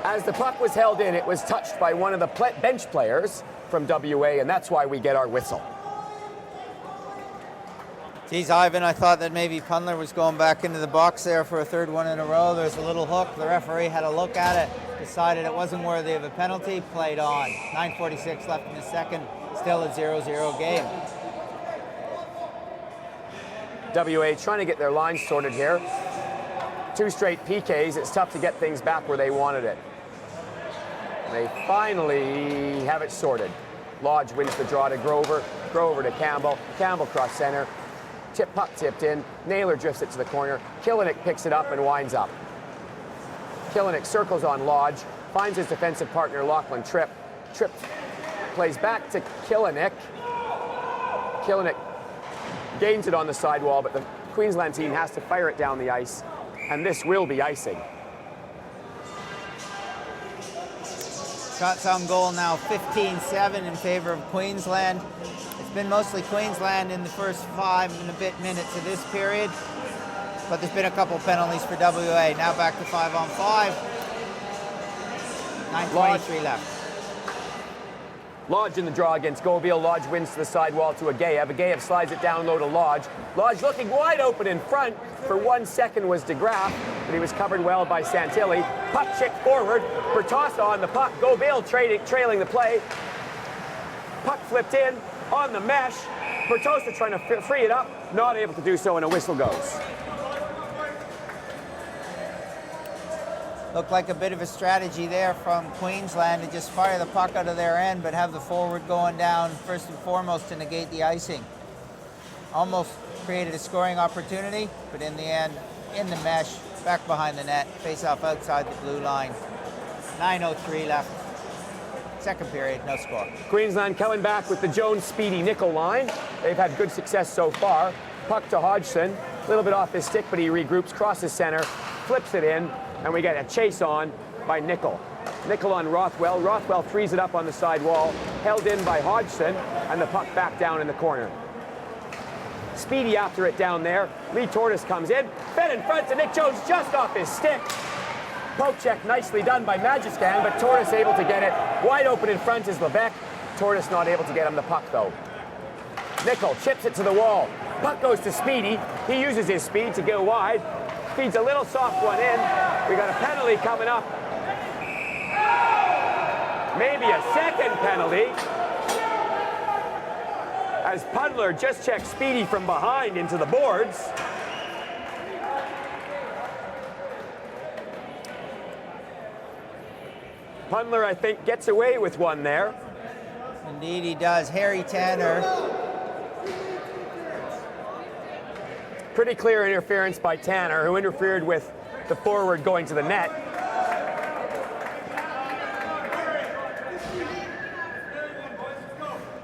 As the puck was held in, it was touched by one of the bench players from WA, and that's why we get our whistle. Geez, Ivan, I thought that maybe Pundler was going back into the box there for a third one in a row. There's a little hook. The referee had a look at it, decided it wasn't worthy of a penalty, played on. 9:46 left in the second, still a 0-0 game. WA trying to get their lines sorted here. 2 straight PKs. It's tough to get things back where they wanted it. They finally have it sorted. Lodge wins the draw to Grover. Grover to Campbell. Campbell cross center. Puck tipped in. Naylor drifts it to the corner. Killenick picks it up and winds up. Killenick circles on Lodge. Finds his defensive partner, Lachlan Tripp. Tripp plays back to Killenick. Killenick gains it on the sidewall, but the Queensland team has to fire it down the ice, and this will be icing. Shots on goal now 15-7 in favor of Queensland. It's been mostly Queensland in the first 5 and a bit minutes of this period, but there's been a couple penalties for WA. Now back to 5-on-5. 9:23 left. Lodge in the draw against Goviel. Lodge wins to the sidewall to Agayev. Agayev slides it down low to Lodge. Lodge looking wide open in front. For 1 second was DeGraff, but he was covered well by Santilli. Puck check forward. Bertossa on the puck. Goviel trailing the play. Puck flipped in on the mesh. Bertossa trying to free it up. Not able to do so, and a whistle goes. Looked like a bit of a strategy there from Queensland to just fire the puck out of their end, but have the forward going down first and foremost to negate the icing. Almost created a scoring opportunity, but in the end, in the mesh, back behind the net, face off outside the blue line. 9:03 left. Second period, no score. Queensland coming back with the Jones-Speedy nickel line. They've had good success so far. Puck to Hodgson, a little bit off his stick, but he regroups, crosses center, flips it in, and we get a chase on by Nickel. Nickel on Rothwell. Rothwell frees it up on the side wall, held in by Hodgson, and the puck back down in the corner. Speedy after it down there. Lee Tortoise comes in, fed in front to Nick Jones just off his stick. Poke check nicely done by Magiscan, but Tortoise able to get it. Wide open in front is Lebec. Tortoise not able to get him the puck though. Nickel chips it to the wall. Puck goes to Speedy. He uses his speed to go wide. Feeds a little soft one in. We got a penalty coming up. Maybe a second penalty. As Pundler just checks Speedy from behind into the boards. Pundler, I think, gets away with one there. Indeed he does. Harry Tanner. Pretty clear interference by Tanner, who interfered with the forward going to the net.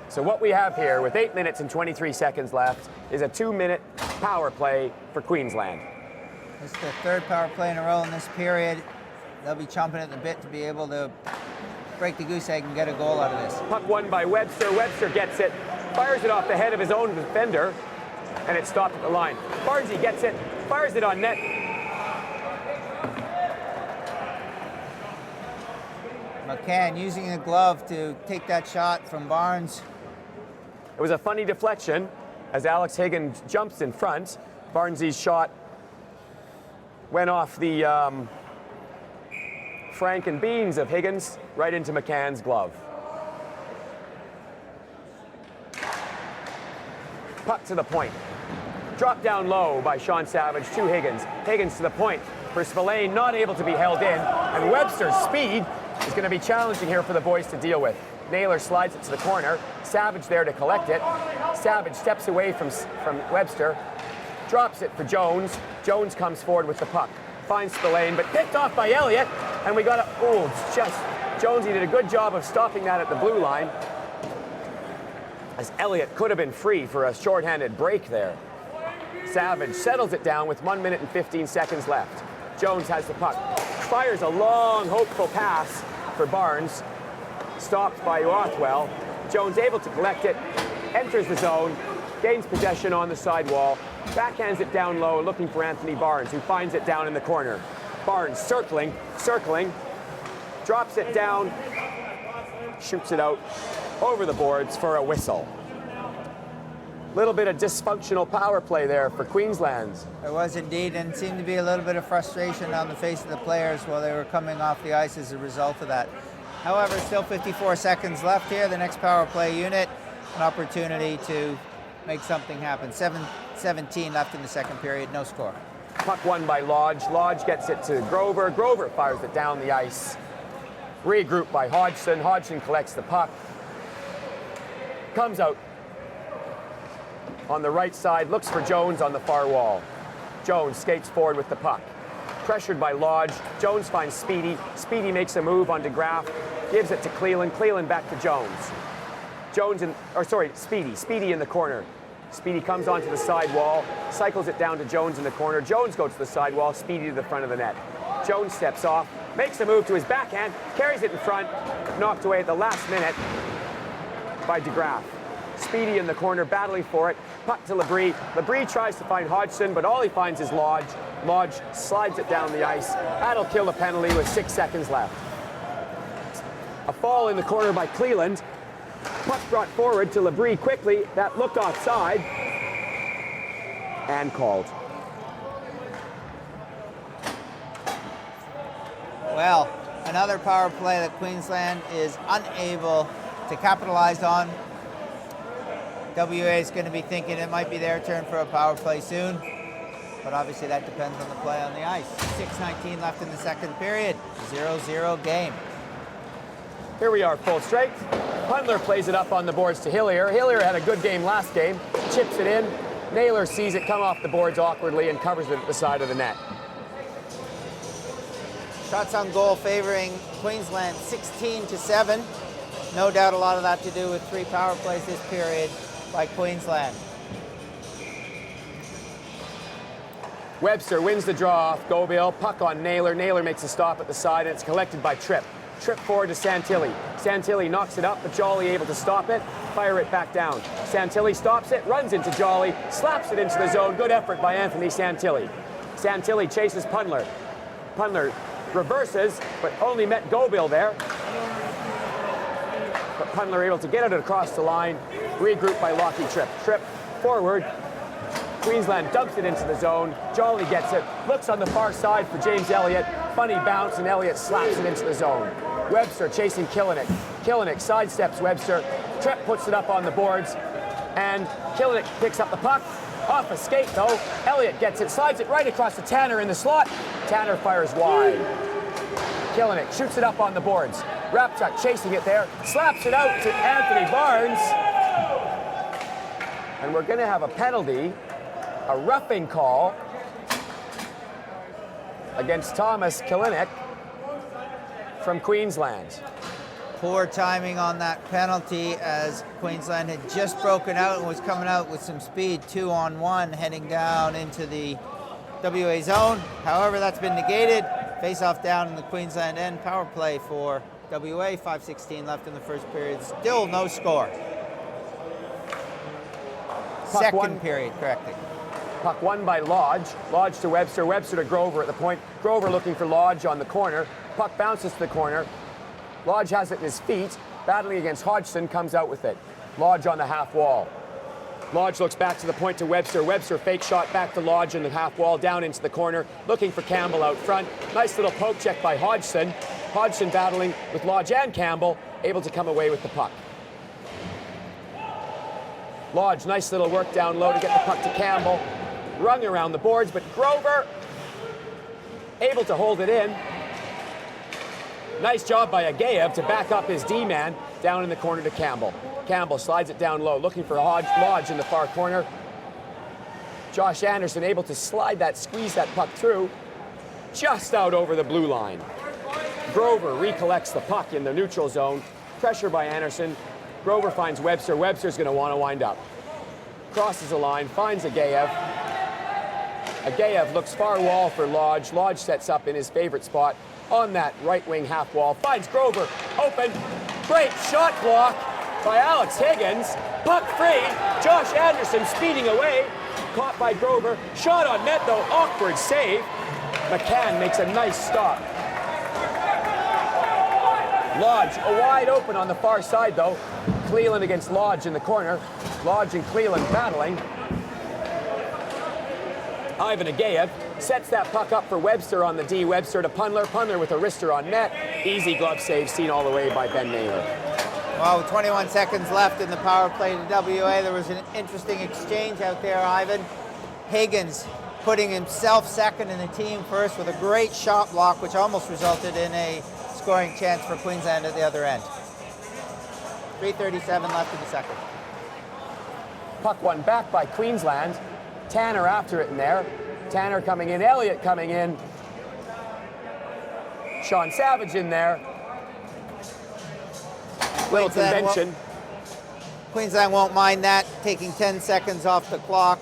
So what we have here, with 8 minutes and 23 seconds left, is a 2-minute power play for Queensland. This is the third power play in a row in this period. They'll be chomping at the bit to be able to break the goose egg and get a goal out of this. Puck won by Webster. Webster gets it, fires it off the head of his own defender, and it stopped at the line. Barnesy gets it, fires it on net. McCann using the glove to take that shot from Barnes. It was a funny deflection as Alex Higgins jumps in front. Barnesy's shot went off the Frank and Beans of Higgins right into McCann's glove. Puck to the point. Dropped down low by Sean Savage to Higgins. Higgins to the point for Spillane, not able to be held in. And Webster's speed is going to be challenging here for the boys to deal with. Naylor slides it to the corner. Savage there to collect it. Savage steps away from Webster. Drops it for Jones. Jones comes forward with the puck. Finds Spillane, but picked off by Elliott. And we got a, oh, it's just, Jonesy did a good job of stopping that at the blue line. As Elliott could have been free for a shorthanded break there. Savage settles it down with 1 minute and 15 seconds left. Jones has the puck. Fires a long, hopeful pass for Barnes. Stopped by Rothwell. Jones able to collect it. Enters the zone. Gains possession on the sidewall. Backhands it down low, looking for Anthony Barnes, who finds it down in the corner. Barnes circling. Drops it down. Shoots it out over the boards for a whistle. Little bit of dysfunctional power play there for Queensland. There was indeed, and seemed to be a little bit of frustration on the face of the players while they were coming off the ice as a result of that. However, still 54 seconds left here. The next power play unit, an opportunity to make something happen. 7:17 left in the second period, no score. Puck won by Lodge. Lodge gets it to Grover. Grover fires it down the ice. Regrouped by Hodgson. Hodgson collects the puck. Comes out on the right side, looks for Jones on the far wall. Jones skates forward with the puck. Pressured by Lodge. Jones finds Speedy. Speedy makes a move on DeGraff. Gives it to Cleland. Cleland back to Jones. Speedy in the corner. Speedy comes onto the side wall, cycles it down to Jones in the corner. Jones goes to the side wall, Speedy to the front of the net. Jones steps off, makes a move to his backhand, carries it in front, knocked away at the last minute by DeGraff. Speedy in the corner, battling for it. Puck to Labrie. Labrie tries to find Hodgson, but all he finds is Lodge. Lodge slides it down the ice. That'll kill the penalty with 6 seconds left. A fall in the corner by Cleland. Puck brought forward to Labrie quickly. That looked offside. And called. Well, another power play that Queensland is unable to capitalize on. WA is going to be thinking it might be their turn for a power play soon, but obviously that depends on the play on the ice. 6:19 left in the second period, 0-0 game. Here we are, full strength. Hundler plays it up on the boards to Hillier. Hillier had a good game last game, chips it in. Naylor sees it come off the boards awkwardly and covers it at the side of the net. Shots on goal favoring Queensland 16-7. No doubt a lot of that to do with 3 power plays this period by Queensland. Webster wins the draw off Gobill. Puck on Naylor. Naylor makes a stop at the side, and it's collected by Tripp. Tripp forward to Santilli. Santilli knocks it up, but Jolly able to stop it, fire it back down. Santilli stops it, runs into Jolly, slaps it into the zone. Good effort by Anthony Santilli. Santilli chases Pundler. Pundler reverses, but only met Gobill there. But Pundler able to get it across the line. Regrouped by Lockie Tripp. Tripp forward. Queensland dumps it into the zone. Jolly gets it. Looks on the far side for James Elliott. Funny bounce, and Elliott slaps it into the zone. Webster chasing Killinick. Killinick sidesteps Webster. Tripp puts it up on the boards. And Killinick picks up the puck. Off a skate, though. Elliott gets it. Slides it right across to Tanner in the slot. Tanner fires wide. Killinick shoots it up on the boards. Rapchuk chasing it there. Slaps it out to Anthony Barnes. And we're going to have a penalty. A roughing call against Thomas Killinick from Queensland. Poor timing on that penalty as Queensland had just broken out and was coming out with some speed, 2-on-1, heading down into the WA zone. However, that's been negated. Face-off down in the Queensland end. Power play for WA, 5:16 left in the first period. Still no score. Puck Second one. period, correctly. Puck won by Lodge. Lodge to Webster. Webster to Grover at the point. Grover looking for Lodge on the corner. Puck bounces to the corner. Lodge has it in his feet. Battling against Hodgson, comes out with it. Lodge on the half wall. Lodge looks back to the point to Webster. Webster fake shot back to Lodge in the half wall, down into the corner, looking for Campbell out front. Nice little poke check by Hodgson. Hodgson battling with Lodge and Campbell, able to come away with the puck. Lodge, nice little work down low to get the puck to Campbell. Rung around the boards, but Grover able to hold it in. Nice job by Agayev to back up his D-man down in the corner to Campbell. Campbell slides it down low, looking for Lodge in the far corner. Josh Anderson able to slide that, squeeze that puck through, just out over the blue line. Grover recollects the puck in the neutral zone. Pressure by Anderson. Grover finds Webster. Webster's going to want to wind up. Crosses the line, finds Agayev. Agayev looks far wall for Lodge. Lodge sets up in his favorite spot on that right wing half wall. Finds Grover open. Great shot block by Alex Higgins. Puck free. Josh Anderson speeding away. Caught by Grover. Shot on net though. Awkward save. McCann makes a nice stop. Lodge wide open on the far side though. Cleland against Lodge in the corner. Lodge and Cleland battling. Ivan Agayev sets that puck up for Webster on the D. Webster to Pundler. Pundler with a wrister on net. Easy glove save seen all the way by Ben Naylor. Well, with 21 seconds left in the power play to WA, there was an interesting exchange out there, Ivan. Higgins putting himself second and the team first with a great shot block, which almost resulted in a scoring chance for Queensland at the other end. 3:37 left in the second. Puck won back by Queensland. Tanner after it in there. Tanner coming in, Elliott coming in. Sean Savage in there. Little convention. Queensland won't mind that, taking 10 seconds off the clock.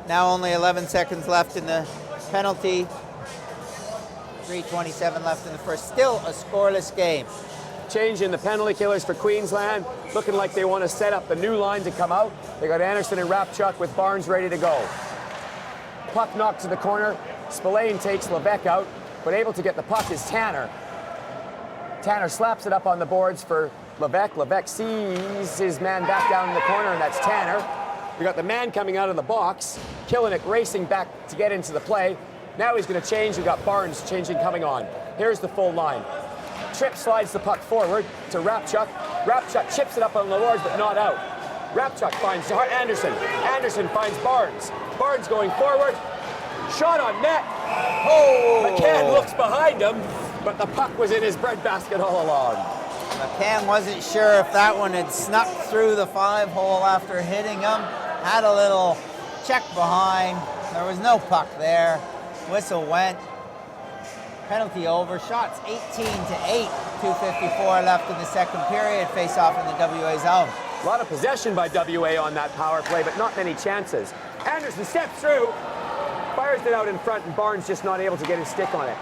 Now only 11 seconds left in the penalty. 3:27 left in the first. Still a scoreless game. Change in the penalty killers for Queensland. Looking like they want to set up the new line to come out. They got Anderson and Rapchuk with Barnes ready to go. Puck knocked to the corner. Spillane takes Levesque out, but able to get the puck is Tanner. Tanner slaps it up on the boards for Levesque. Levesque sees his man back down in the corner, and that's Tanner. We got the man coming out of the box. Killinick racing back to get into the play. Now he's going to change. We've got Barnes changing coming on. Here's the full line. Tripp slides the puck forward to Rapchuk. Rapchuk chips it up on the boards, but not out. Rapchuk finds Anderson. Anderson finds Barnes. Barnes going forward. Shot on net. Oh! McCann looks behind him, but the puck was in his breadbasket all along. McCann wasn't sure if that one had snuck through the 5-hole after hitting him. Had a little check behind. There was no puck there. Whistle went. Penalty over. Shots 18-8. 2:54 left in the second period. Face off in the WA zone. A lot of possession by WA on that power play, but not many chances. Anderson steps through, fires it out in front, and Barnes just not able to get his stick on it.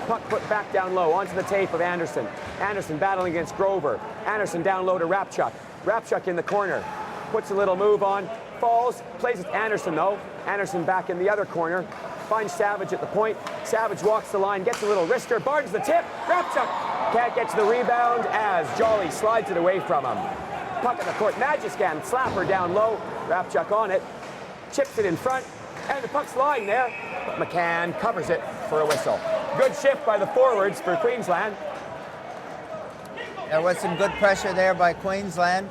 Puck put back down low onto the tape of Anderson. Anderson battling against Grover. Anderson down low to Rapchuk. Rapchuk in the corner. Puts a little move on. Falls. Plays it to Anderson though. Anderson back in the other corner. Finds Savage at the point. Savage walks the line. Gets a little wrister. Barnes the tip. Rapchuk can't get to the rebound as Jolly slides it away from him. Puck in the court. Magiscan slapper down low. Rapchuk on it. Chips it in front. And the puck's lying there. But McCann covers it for a whistle. Good shift by the forwards for Queensland. There was some good pressure there by Queensland.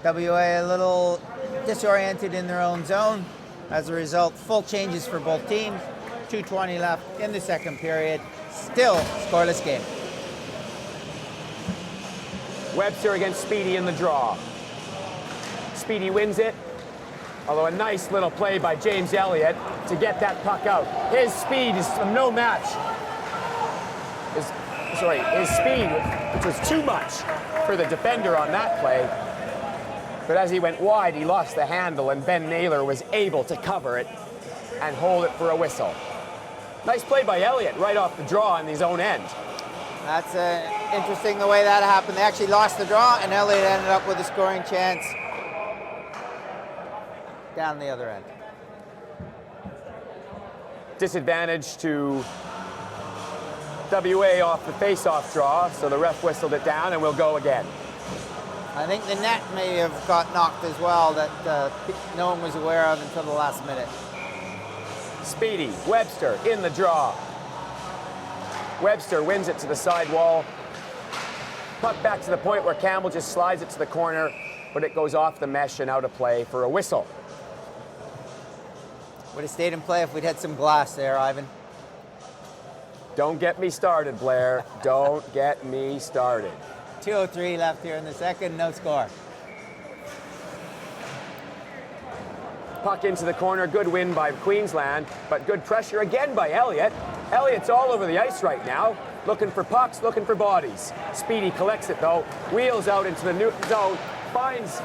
WA a little disoriented in their own zone. As a result, full changes for both teams. 2:20 left in the second period. Still scoreless game. Webster against Speedy in the draw. Speedy wins it. Although a nice little play by James Elliott to get that puck out. His speed is no match. His speed, which was too much for the defender on that play. But as he went wide, he lost the handle, and Ben Naylor was able to cover it and hold it for a whistle. Nice play by Elliott right off the draw in his own end. That's interesting the way that happened. They actually lost the draw, and Elliott ended up with a scoring chance down the other end. Disadvantage to WA off the face-off draw, so the ref whistled it down, and we'll go again. I think the net may have got knocked as well that no one was aware of until the last minute. Speedy, Webster in the draw. Webster wins it to the side wall. Puck back to the point where Campbell just slides it to the corner, but it goes off the mesh and out of play for a whistle. Would have stayed in play if we'd had some glass there, Ivan. Don't get me started, Blair. Don't get me started. 2:03 left here in the second, no score. Puck into the corner, good win by Queensland, but good pressure again by Elliott. Elliott's all over the ice right now, looking for pucks, looking for bodies. Speedy collects it though, wheels out into the new zone, finds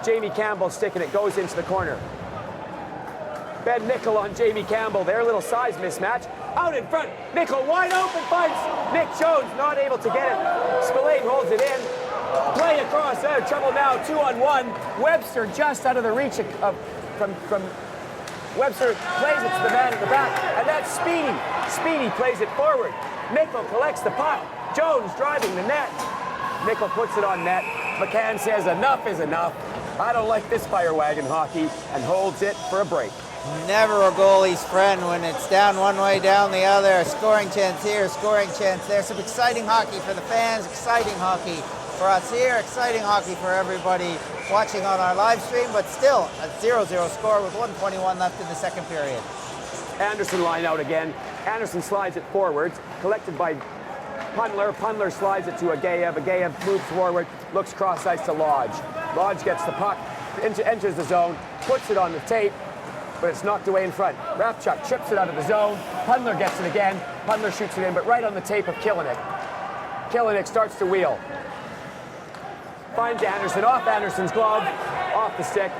Jamie Campbell stick, and it goes into the corner. Ben Nickel on Jamie Campbell, their little size mismatch. Out in front, Nickel wide open, finds Nick Jones, not able to get it. Spillane holds it in. Play across, out of trouble now, 2-on-1. Webster just out of the reach from Webster, plays it to the man in the back, and that's Speedy. Speedy plays it forward. Nickel collects the puck. Jones driving the net. Nickel puts it on net. McCann says enough is enough. I don't like this fire wagon hockey, and holds it for a break. Never a goalie's friend when it's down one way, down the other. Scoring chance here, scoring chance there. Some exciting hockey for the fans, exciting hockey for us here, exciting hockey for everybody watching on our live stream, but still a 0-0 score with 1:21 left in the second period. Anderson line out again. Anderson slides it forwards, collected by Pundler. Pundler slides it to Agayev. Agayev moves forward, looks cross ice to Lodge. Lodge gets the puck, enters the zone, puts it on the tape, but it's knocked away in front. Rapchuk chips it out of the zone. Pundler gets it again. Pundler shoots it in, but right on the tape of Killenick. Killenick starts to wheel. Finds Anderson, off Anderson's glove, off the stick.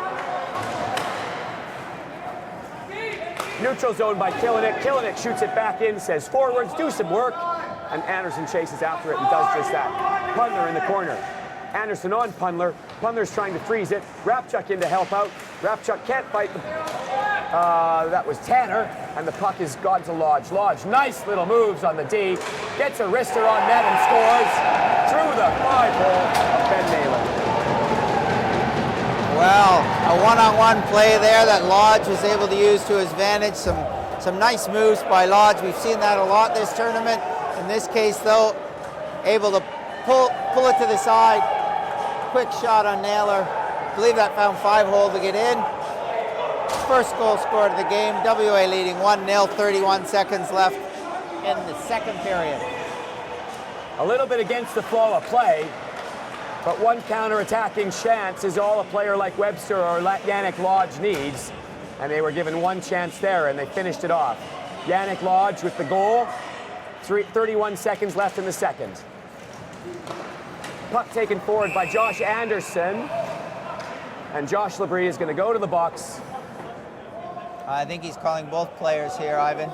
Neutral zone by Killenick. Killenick shoots it back in, says forwards, do some work. And Anderson chases after it and does just that. Pundler in the corner. Anderson on Pundler. Pundler's trying to freeze it. Rapchuk in to help out. Rapchuk can't fight the... that was Tanner, and the puck is gone to Lodge. Lodge, nice little moves on the D. Gets a wrister on net and scores through the 5-hole of Ben Naylor. Well, a one-on-one play there that Lodge was able to use to his advantage. Some nice moves by Lodge. We've seen that a lot this tournament. In this case, though, able to pull it to the side. Quick shot on Naylor. I believe that found 5-hole to get in. First goal scored of the game. WA leading 1-0, 31 seconds left in the second period. A little bit against the flow of play, but one counter-attacking chance is all a player like Webster or Yannick Lodge needs, and they were given one chance there, and they finished it off. Yannick Lodge with the goal, 31 seconds left in the second. Puck taken forward by Josh Anderson, and Josh Labrie is going to go to the box. I think he's calling both players here, Ivan.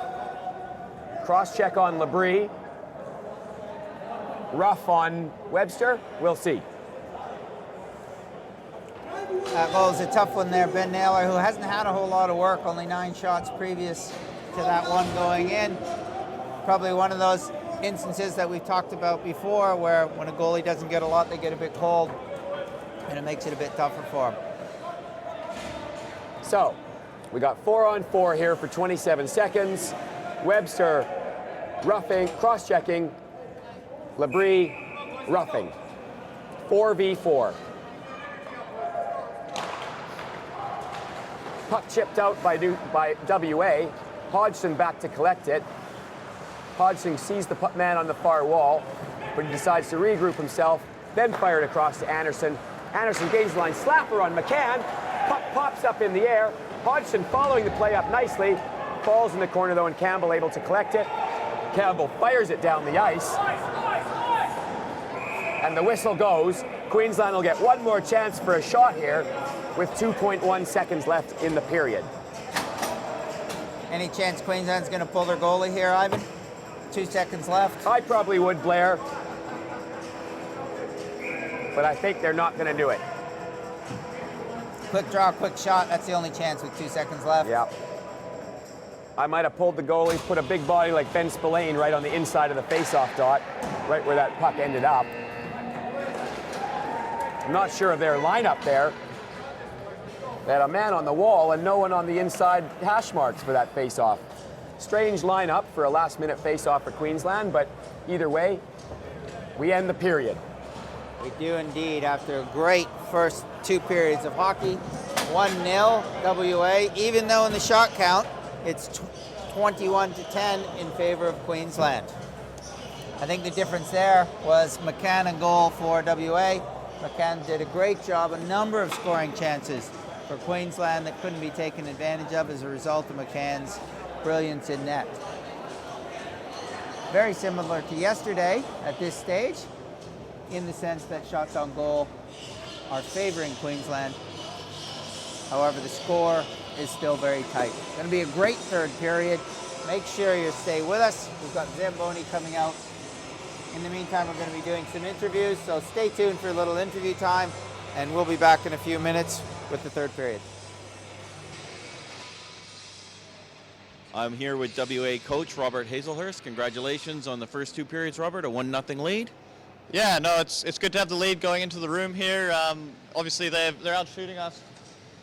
Cross-check on Labrie. Rough on Webster. We'll see. That goal is a tough one there. Ben Naylor, who hasn't had a whole lot of work, only 9 shots previous to that one going in. Probably one of those instances that we've talked about before where when a goalie doesn't get a lot, they get a bit cold, and it makes it a bit tougher for him. So, we got 4-on-4 here for 27 seconds. Webster roughing, cross-checking. Labrie roughing. 4v4. Puck chipped out by WA. Hodgson back to collect it. Hodgson sees the man on the far wall, but he decides to regroup himself, then fire it across to Anderson. Anderson gains the line, slapper on McCann. Puck pops up in the air. Hodgson following the play up nicely. Falls in the corner though, and Campbell able to collect it. Campbell fires it down the ice. And the whistle goes. Queensland will get one more chance for a shot here with 2.1 seconds left in the period. Any chance Queensland's going to pull their goalie here, Ivan? 2 seconds left. I probably would, Blair. But I think they're not going to do it. Quick draw, quick shot. That's the only chance with 2 seconds left. Yeah. I might have pulled the goalie, put a big body like Ben Spillane right on the inside of the face-off dot, right where that puck ended up. I'm not sure of their lineup there. They had a man on the wall and no one on the inside hash marks for that face-off. Strange lineup for a last-minute face-off for Queensland, but either way, we end the period. We do indeed, after a great first 2 periods of hockey. 1-0 WA, even though in the shot count, it's 21-10 in favor of Queensland. I think the difference there was McCann and goal for WA. McCann did a great job, a number of scoring chances for Queensland that couldn't be taken advantage of as a result of McCann's brilliance in net. Very similar to yesterday at this stage, in the sense that shots on goal are favoring Queensland. However, the score is still very tight. It's going to be a great third period. Make sure you stay with us. We've got Zamboni coming out. In the meantime, we're going to be doing some interviews, so stay tuned for a little interview time, and we'll be back in a few minutes with the third period. I'm here with WA coach Robert Hazelhurst. Congratulations on the first 2 periods, Robert, a 1-0 lead. Yeah, no, it's good to have the lead going into the room here. Obviously, they're out shooting us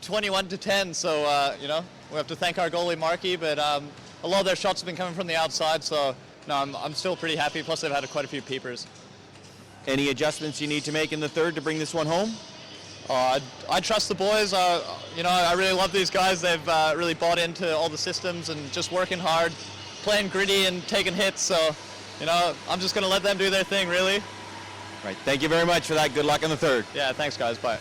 21-10, so you know, we have to thank our goalie Markey, but a lot of their shots have been coming from the outside, so no, I'm still pretty happy. Plus, they've had quite a few peepers. Any adjustments you need to make in the third to bring this one home? I trust the boys. You know, I really love these guys. They've really bought into all the systems and just working hard, playing gritty and taking hits. So, you know, I'm just going to let them do their thing, really. Right. Thank you very much for that. Good luck in the third. Yeah, thanks, guys. Bye.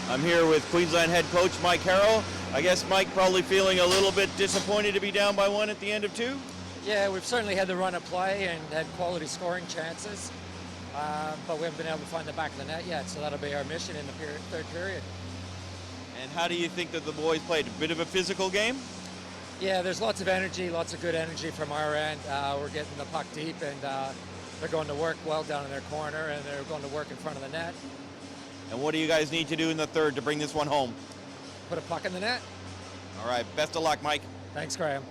I'm here with Queensland head coach Mike Harrell. I guess Mike probably feeling a little bit disappointed to be down by 1 at the end of 2. Yeah, we've certainly had the run of play and had quality scoring chances, but we haven't been able to find the back of the net yet, so that'll be our mission in the third period. And how do you think that the boys played? A bit of a physical game? Yeah, there's lots of energy, lots of good energy from our end. We're getting the puck deep, and they're going to work well down in their corner, and they're going to work in front of the net. And what do you guys need to do in the third to bring this one home? Put a puck in the net. All right, best of luck, Mike. Thanks, Graham.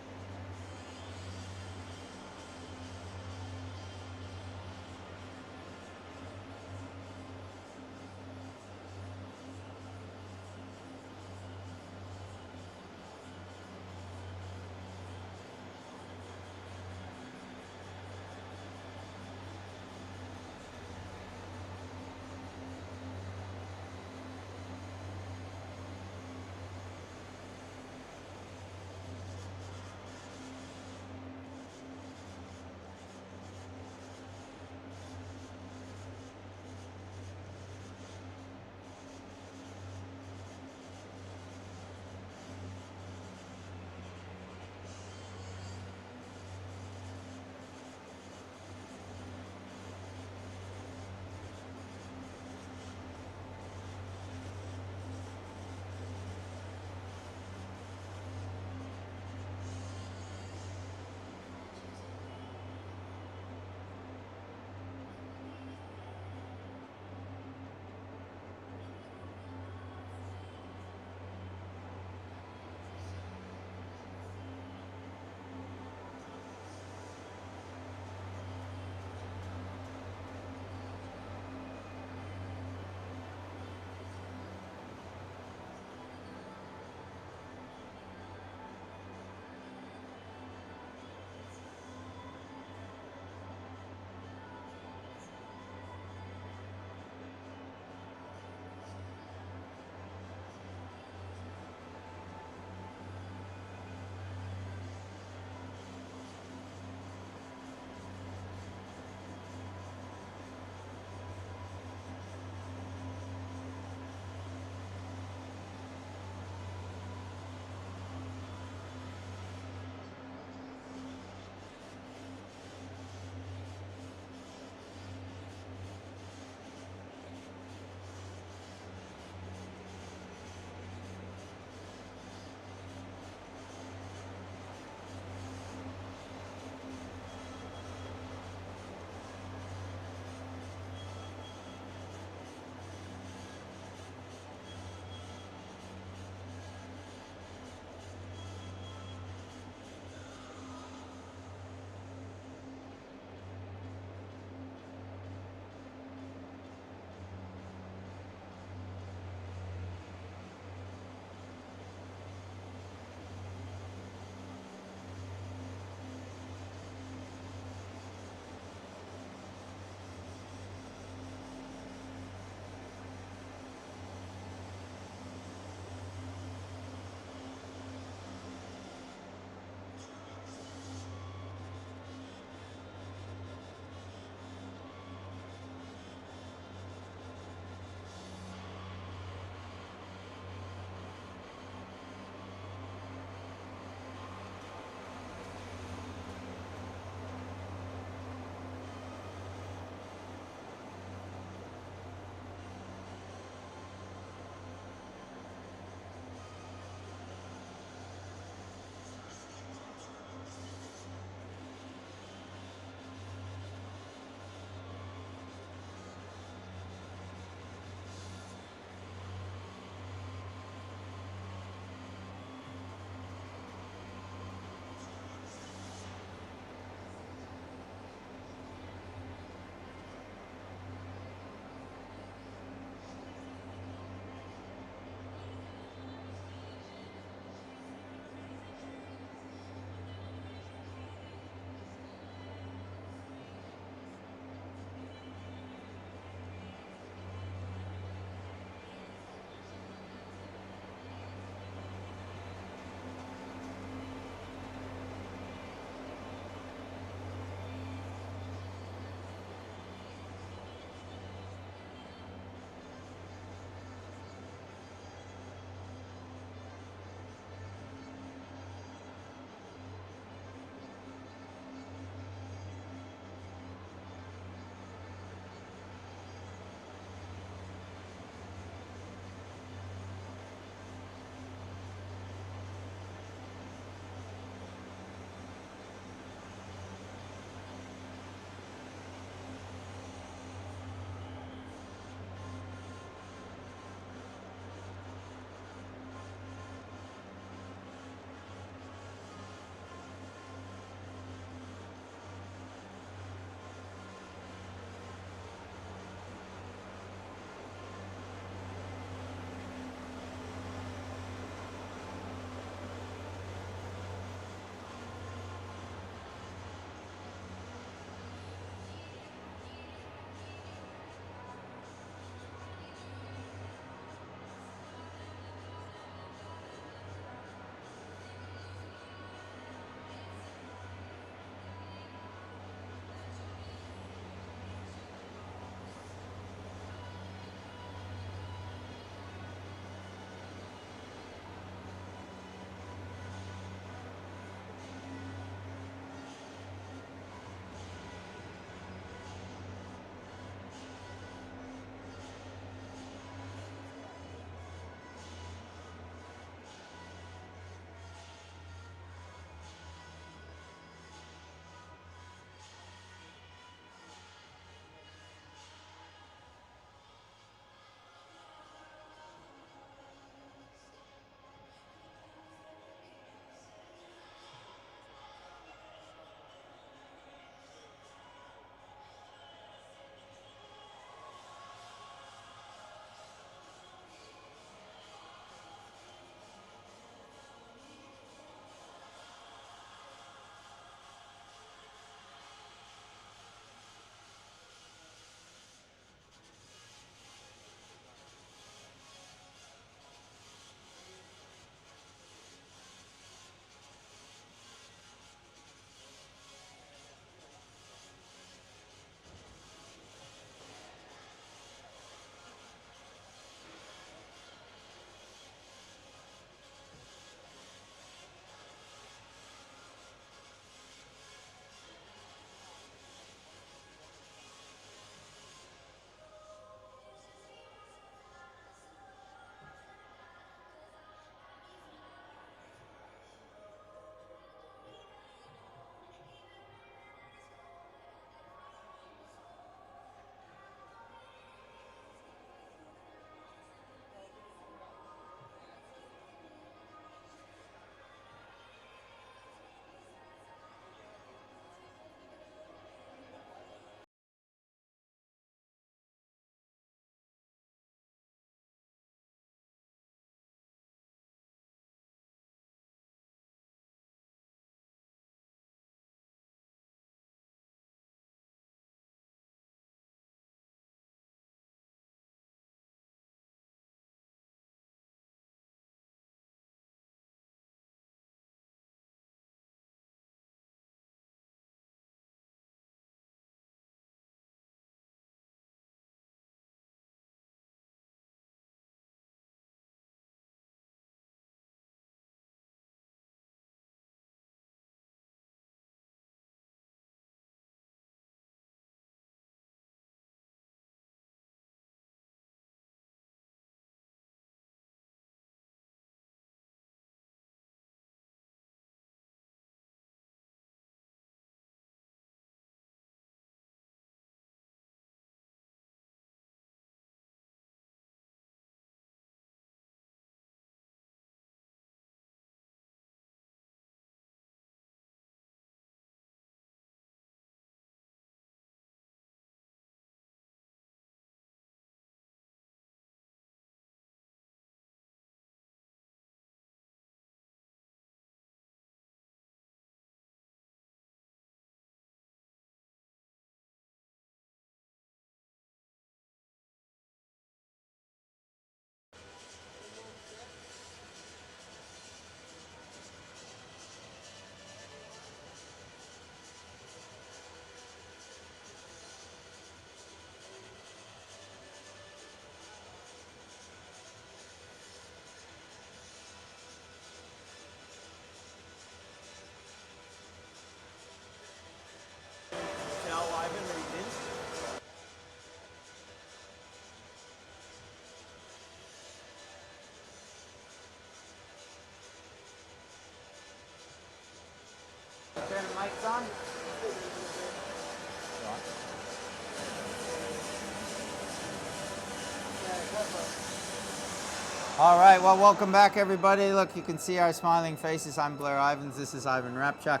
All right, well, welcome back, everybody. Look, you can see our smiling faces. I'm Blair Ivans. This is Ivan Rapchuk.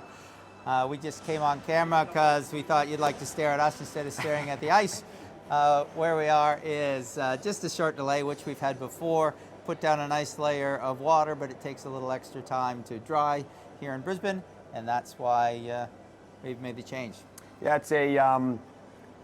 We just came on camera because we thought you'd like to stare at us instead of staring at the ice. Where we are is just a short delay, which we've had before. Put down a nice layer of water, but it takes a little extra time to dry here in Brisbane, and that's why we've made the change. Yeah, it's a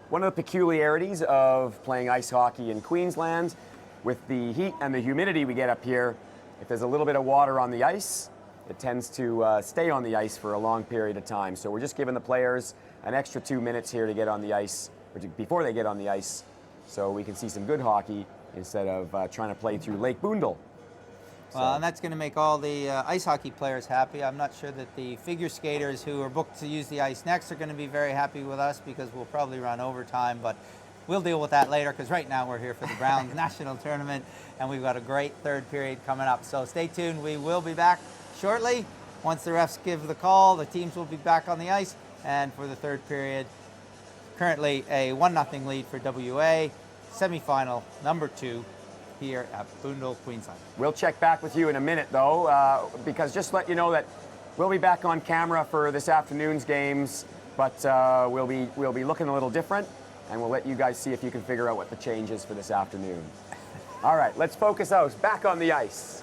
one of the peculiarities of playing ice hockey in Queensland. With the heat and the humidity we get up here, if there's a little bit of water on the ice, it tends to stay on the ice for a long period of time. So we're just giving the players an extra 2 minutes here to get on the ice, or before they get on the ice, so we can see some good hockey instead of trying to play through Lake Boondall. Well, and that's going to make all the ice hockey players happy. I'm not sure that the figure skaters who are booked to use the ice next are going to be very happy with us because we'll probably run overtime, but we'll deal with that later because right now we're here for the Browns National Tournament and we've got a great third period coming up. So stay tuned. We will be back shortly. Once the refs give the call, the teams will be back on the ice. And for the third period, currently a 1-0 lead for WA, semifinal number 2 here at Boondall, Queensland. We'll check back with you in a minute, though, because just to let you know that we'll be back on camera for this afternoon's games, but we'll be looking a little different. And we'll let you guys see if you can figure out what the change is for this afternoon. All right, let's focus out. Back on the ice.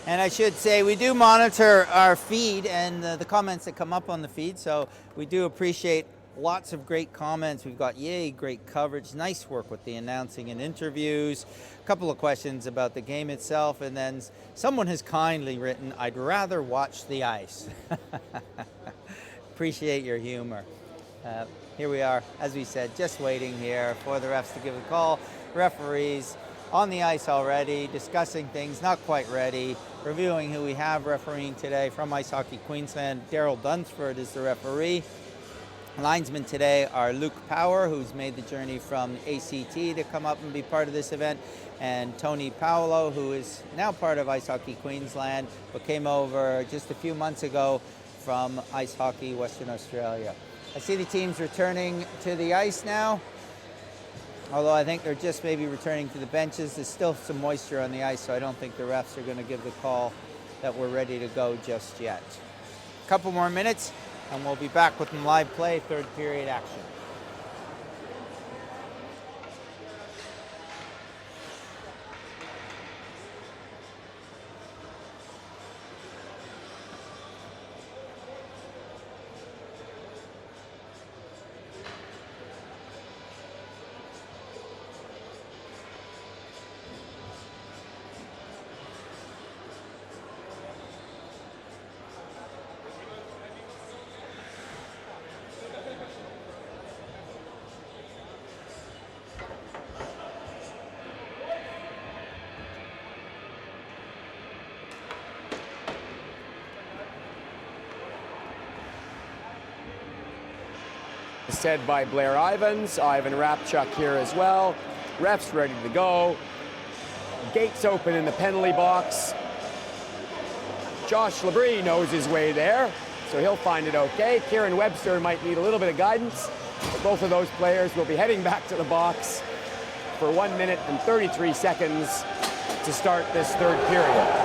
And I should say, we do monitor our feed and the comments that come up on the feed, so we do appreciate lots of great comments. We've got, yay, great coverage, nice work with the announcing and interviews, a couple of questions about the game itself, and then someone has kindly written, I'd rather watch the ice. Appreciate your humor. Here we are, as we said, just waiting here for the refs to give a call. Referees on the ice already, discussing things, not quite ready, reviewing who we have refereeing today from Ice Hockey Queensland. Daryl Dunsford is the referee. Linesmen today are Luke Power, who's made the journey from ACT to come up and be part of this event, and Tony Paolo, who is now part of Ice Hockey Queensland, but came over just a few months ago from Ice Hockey Western Australia. I see the teams returning to the ice now. Although I think they're just maybe returning to the benches. There's still some moisture on the ice, so I don't think the refs are going to give the call that we're ready to go just yet. A couple more minutes, and we'll be back with some live play, third period action. Said by Blair Ivans, Ivan Rapchuk here as well. Refs ready to go. Gates open in the penalty box. Josh Labrie knows his way there, so he'll find it okay. Kieran Webster might need a little bit of guidance, but both of those players will be heading back to the box for 1 minute and 33 seconds to start this third period.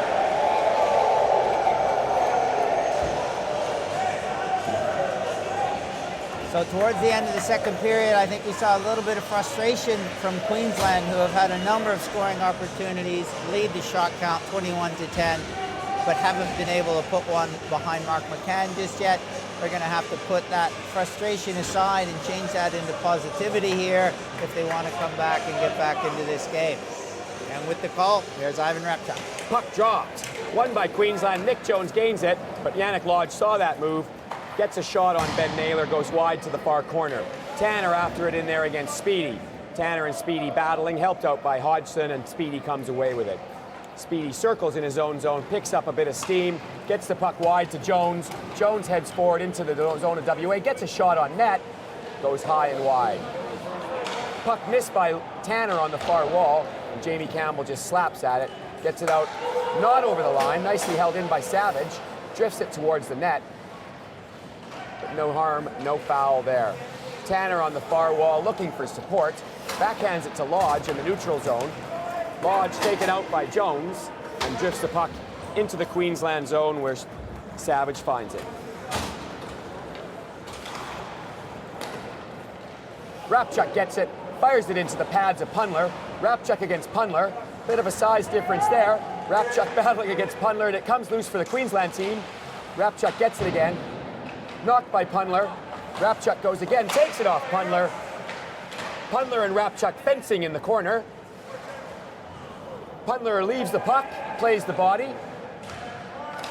So towards the end of the second period, I think we saw a little bit of frustration from Queensland, who have had a number of scoring opportunities, lead the shot count 21-10, but haven't been able to put one behind Mark McCann just yet. They're going to have to put that frustration aside and change that into positivity here if they want to come back and get back into this game. And with the call, here's Ivan Repchuk. Puck dropped. Won by Queensland. Nick Jones gains it, but Yannick Lodge saw that move. Gets a shot on Ben Naylor, goes wide to the far corner. Tanner after it in there against Speedy. Tanner and Speedy battling, helped out by Hodgson, and Speedy comes away with it. Speedy circles in his own zone, picks up a bit of steam, gets the puck wide to Jones. Jones heads forward into the zone of WA, gets a shot on net, goes high and wide. Puck missed by Tanner on the far wall, and Jamie Campbell just slaps at it, gets it out, not over the line, nicely held in by Savage, drifts it towards the net, but no harm, no foul there. Tanner on the far wall looking for support, backhands it to Lodge in the neutral zone. Lodge taken out by Jones and drifts the puck into the Queensland zone where Savage finds it. Repchuk gets it, fires it into the pads of Pundler. Repchuk against Pundler, bit of a size difference there. Repchuk battling against Pundler, and it comes loose for the Queensland team. Repchuk gets it again, knocked by Pundler. Repchuk goes again, takes it off Pundler. Pundler and Repchuk fencing in the corner. Pundler leaves the puck, plays the body.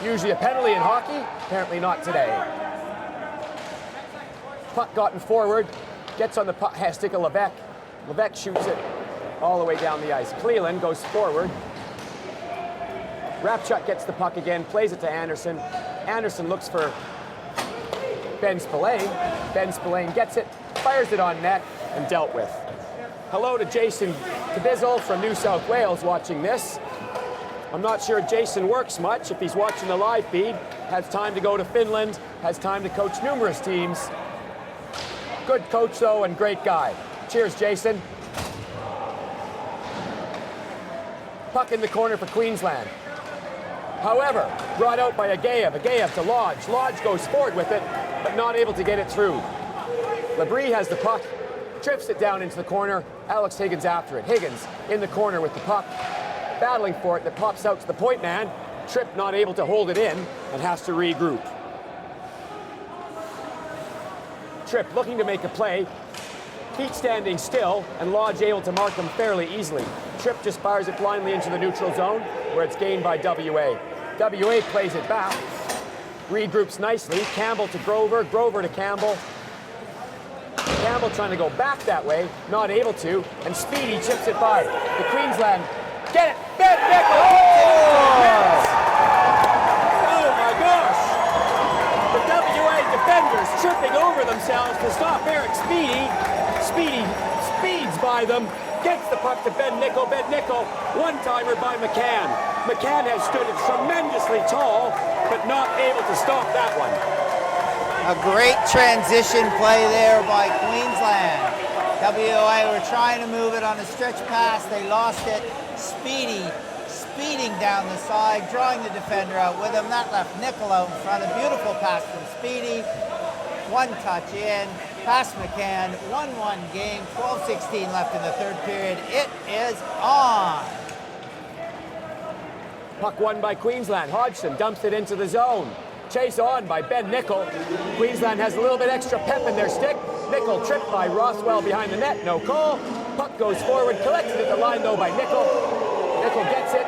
Usually a penalty in hockey, apparently not today. Puck gotten forward, gets on the puck, stick of Levesque. Levesque shoots it all the way down the ice. Cleland goes forward. Repchuk gets the puck again, plays it to Anderson. Anderson looks for Ben Spillane. Ben Spillane gets it, fires it on net, and dealt with. Hello to Jason Cabizzle from New South Wales watching this. I'm not sure Jason works much if he's watching the live feed. Has time to go to Finland, has time to coach numerous teams. Good coach though, and great guy. Cheers, Jason. Puck in the corner for Queensland. However, brought out by Agaev. Agaev to Lodge. Lodge goes forward with it, but not able to get it through. Labrie has the puck, drifts it down into the corner. Alex Higgins after it. Higgins in the corner with the puck, battling for it, that pops out to the point man. Tripp not able to hold it in and has to regroup. Tripp looking to make a play, feet standing still, and Lodge able to mark him fairly easily. Tripp just fires it blindly into the neutral zone, where it's gained by WA. WA plays it back, regroups nicely. Campbell to Grover, Grover to Campbell. Campbell trying to go back that way, not able to, and Speedy chips it by. The Queensland, get it, Ben Nichols! Oh my gosh! The WA defenders tripping over themselves to stop Eric Speedy. Speedy speeds by them, gets the puck to Ben Nickel. Ben Nickel, one-timer by McCann. McCann has stood tremendously tall, but not able to stop that one. A great transition play there by Queensland. WA were trying to move it on a stretch pass. They lost it. Speedy speeding down the side, drawing the defender out with him. That left Nickel out in front. A beautiful pass from Speedy. One touch in. Past McCann. 1-1 game. 12:16 left in the third period. It is on. Puck won by Queensland. Hodgson dumps it into the zone. Chase on by Ben Nickel. Queensland has a little bit extra pep in their stick. Nickel tripped by Rothwell behind the net. No call. Puck goes forward. Collected at the line though by Nickel. Nickel gets it.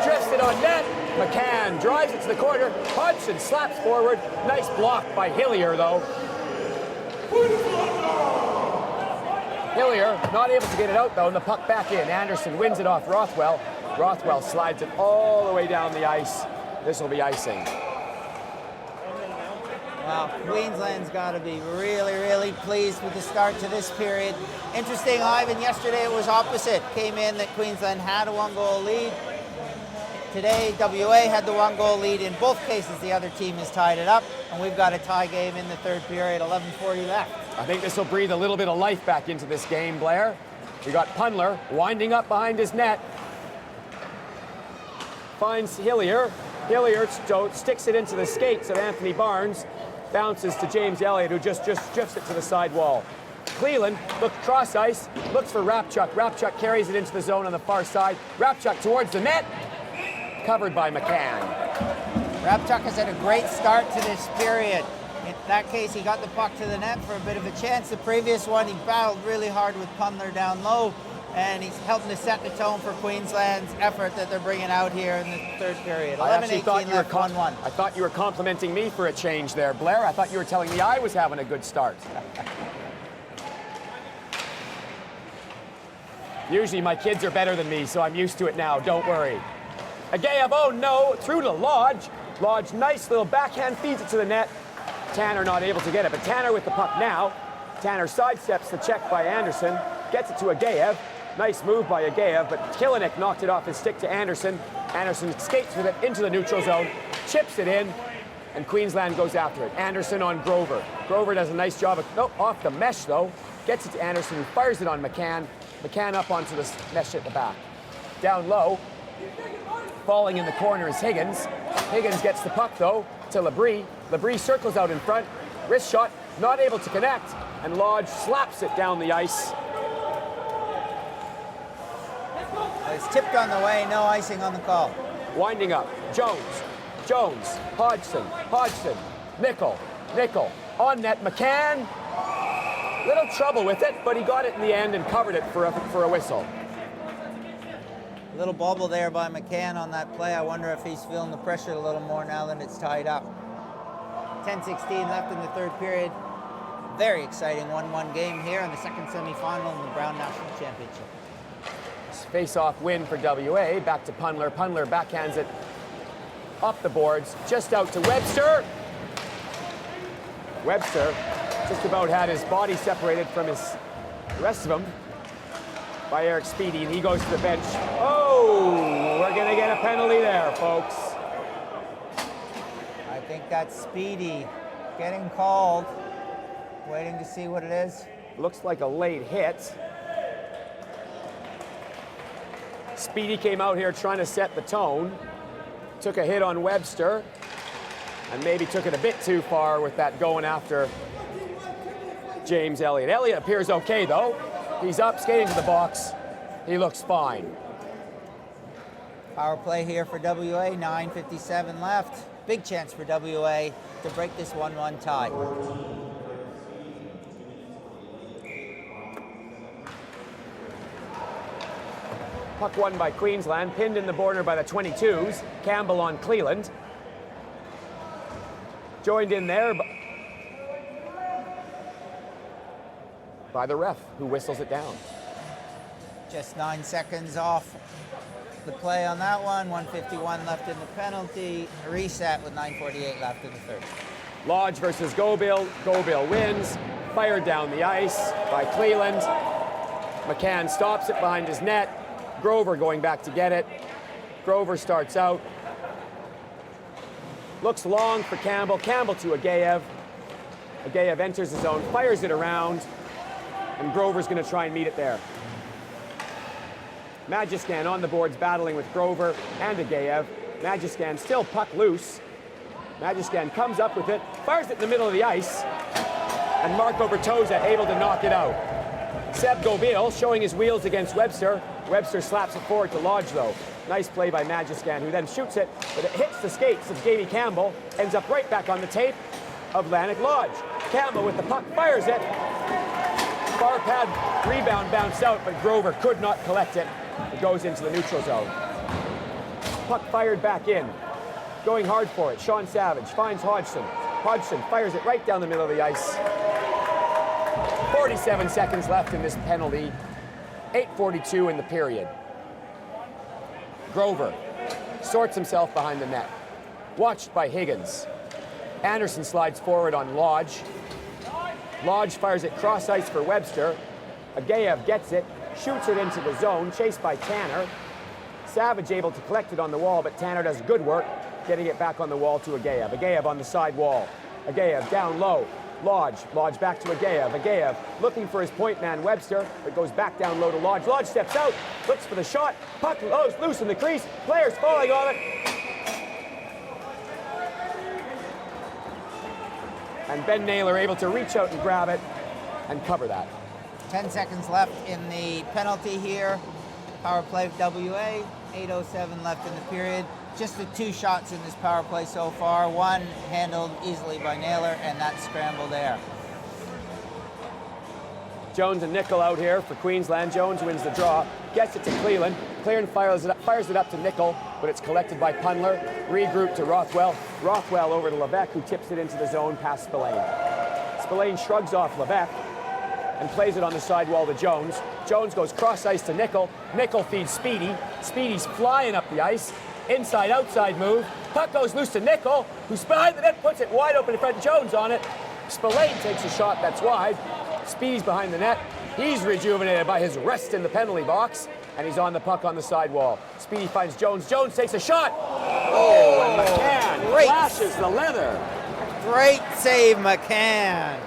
Drifts it on net. McCann drives it to the corner. Hodgson slaps forward. Nice block by Hillier though. Hillier not able to get it out though, and the puck back in. Anderson wins it off Rothwell. Rothwell slides it all the way down the ice. This will be icing. Well, Queensland's got to be really, really pleased with the start to this period. Interesting, Ivan, yesterday it was opposite. Came in that Queensland had a one-goal lead. Today, WA had the one-goal lead. In both cases, the other team has tied it up, and we've got a tie game in the third period, 11:40 left. I think this will breathe a little bit of life back into this game, Blair. We got Pundler winding up behind his net. Finds Hillier. Hillier sticks it into the skates of Anthony Barnes. Bounces to James Elliott, who just drifts it to the side wall. Cleland looks cross ice, looks for Repchuk. Repchuk carries it into the zone on the far side. Repchuk towards the net. Covered by McCann. Repchuk has had a great start to this period. In that case, he got the puck to the net for a bit of a chance. The previous one, he battled really hard with Pundler down low, and he's helping to set the tone for Queensland's effort that they're bringing out here in the third period. I actually 11-18 thought left, 1-1. I thought you were complimenting me for a change there, Blair. I thought you were telling me I was having a good start. Usually my kids are better than me, so I'm used to it now. Don't worry. Agayev, oh no, through to Lodge. Lodge, nice little backhand, feeds it to the net. Tanner not able to get it, but Tanner with the puck now. Tanner sidesteps the check by Anderson, gets it to Agayev. Nice move by Agayev, but Kilinik knocked it off his stick to Anderson. Anderson skates with it into the neutral zone, chips it in, and Queensland goes after it. Anderson on Grover. Grover does a nice job of, off the mesh though. Gets it to Anderson, who fires it on McCann. McCann up onto the mesh at the back. Down low, falling in the corner is Higgins. Higgins gets the puck though to Labrie. Labrie circles out in front. Wrist shot, not able to connect, and Lodge slaps it down the ice. It's tipped on the way, no icing on the call. Winding up, Jones, Hodgson, Nickel, on net, McCann. Little trouble with it, but he got it in the end and covered it for a whistle. A little bobble there by McCann on that play. I wonder if he's feeling the pressure a little more now that it's tied up. 10-16 left in the third period. Very exciting 1-1 game here in the second semifinal in the Brown National Championship. Face-off win for WA. Back to Punler. Punler backhands it up the boards, just out to Webster. Webster just about had his body separated from the rest of him by Eric Speedy, and he goes to the bench. Oh, we're going to get a penalty there, folks. I think that's Speedy getting called. Waiting to see what it is. Looks like a late hit. Speedy came out here trying to set the tone. Took a hit on Webster, and maybe took it a bit too far with that going after James Elliott. Elliott appears okay, though. He's up, skating to the box. He looks fine. Power play here for WA, 9:57 left. Big chance for WA to break this 1-1 tie. Puck won by Queensland, pinned in the border by the 22s. Campbell on Cleland. Joined in there by the ref, who whistles it down. Just 9 seconds off the play on that one. 1:51 left in the penalty. Reset with 9:48 left in the third. Lodge versus Gobill. Gobill wins. Fired down the ice by Cleland. McCann stops it behind his net. Grover going back to get it. Grover starts out. Looks long for Campbell. Campbell to Agayev. Agayev enters his zone, fires it around, and Grover's going to try and meet it there. Majiscan on the boards battling with Grover and Agayev. Majiscan still puck loose. Majiscan comes up with it, fires it in the middle of the ice, and Marco Bertozza able to knock it out. Seb Gobill showing his wheels against Webster. Webster slaps it forward to Lodge, though. Nice play by Majiscan, who then shoots it, but it hits the skates of Jamie Campbell, ends up right back on the tape of Lannick Lodge. Campbell with the puck fires it. Far pad rebound bounced out, but Grover could not collect it. It goes into the neutral zone. Puck fired back in. Going hard for it. Sean Savage finds Hodgson. Hodgson fires it right down the middle of the ice. 47 seconds left in this penalty. 8:42 in the period. Grover sorts himself behind the net. Watched by Higgins. Anderson slides forward on Lodge. Lodge fires it cross ice for Webster. Agayev gets it, shoots it into the zone, chased by Tanner. Savage able to collect it on the wall, but Tanner does good work getting it back on the wall to Agayev. Agayev on the side wall. Agayev down low. Lodge back to Agayev. Agayev looking for his point man Webster, but goes back down low to Lodge. Lodge steps out, looks for the shot. Puck loose in the crease. Players falling on it. And Ben Naylor able to reach out and grab it and cover that. 10 seconds left in the penalty here. Power play of WA. 8:07 left in the period. Just the 2 shots in this power play so far. One handled easily by Naylor, and that scramble there. Jones and Nickel out here for Queensland. Jones wins the draw, gets it to Cleland. Cleland fires it up to Nickel, but it's collected by Punler. Regroup to Rothwell. Rothwell over to Levesque, who tips it into the zone past Spillane. Spillane shrugs off Levesque and plays it on the sidewall to Jones. Jones goes cross ice to Nickel. Nickel feeds Speedy. Speedy's flying up the ice. Inside, outside move. Puck goes loose to Nickel, who's behind the net, puts it wide open in front. Jones on it. Spillane takes a shot that's wide. Speedy's behind the net. He's rejuvenated by his rest in the penalty box, and he's on the puck on the sidewall. Speedy finds Jones. Jones takes a shot. Oh, and McCann flashes the leather. Great save, McCann.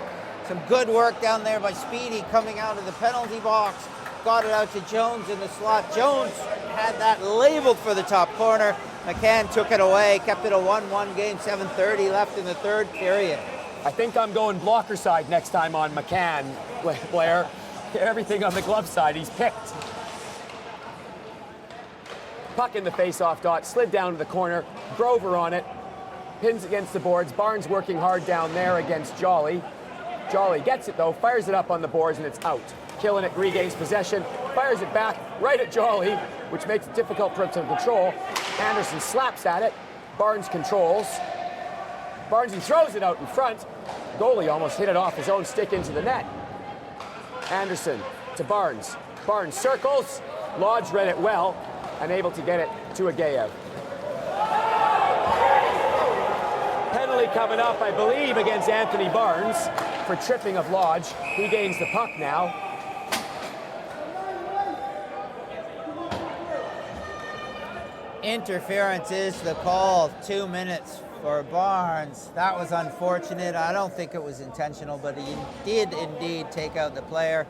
Some good work down there by Speedy coming out of the penalty box. Got it out to Jones in the slot. Jones had that labeled for the top corner. McCann took it away, kept it a 1-1 game, 7:30 left in the third period. I think I'm going blocker side next time on McCann, Blair. Everything on the glove side, he's picked. Puck in the face-off dot, slid down to the corner. Grover on it, pins against the boards. Barnes working hard down there against Jolly. Jolly gets it though, fires it up on the boards, and it's out. Killinick regains possession, fires it back right at Jolly, which makes it difficult for him to control. Anderson slaps at it. Barnes controls. Barnes, he throws it out in front. Goalie almost hit it off his own stick into the net. Anderson to Barnes. Barnes circles. Lodge read it well, unable to get it to Agayev. Penalty coming up, I believe, against Anthony Barnes for tripping of Lodge. He gains the puck now. Interference is the call. 2 minutes for Barnes. That was unfortunate. I don't think it was intentional, but he did indeed take out the player.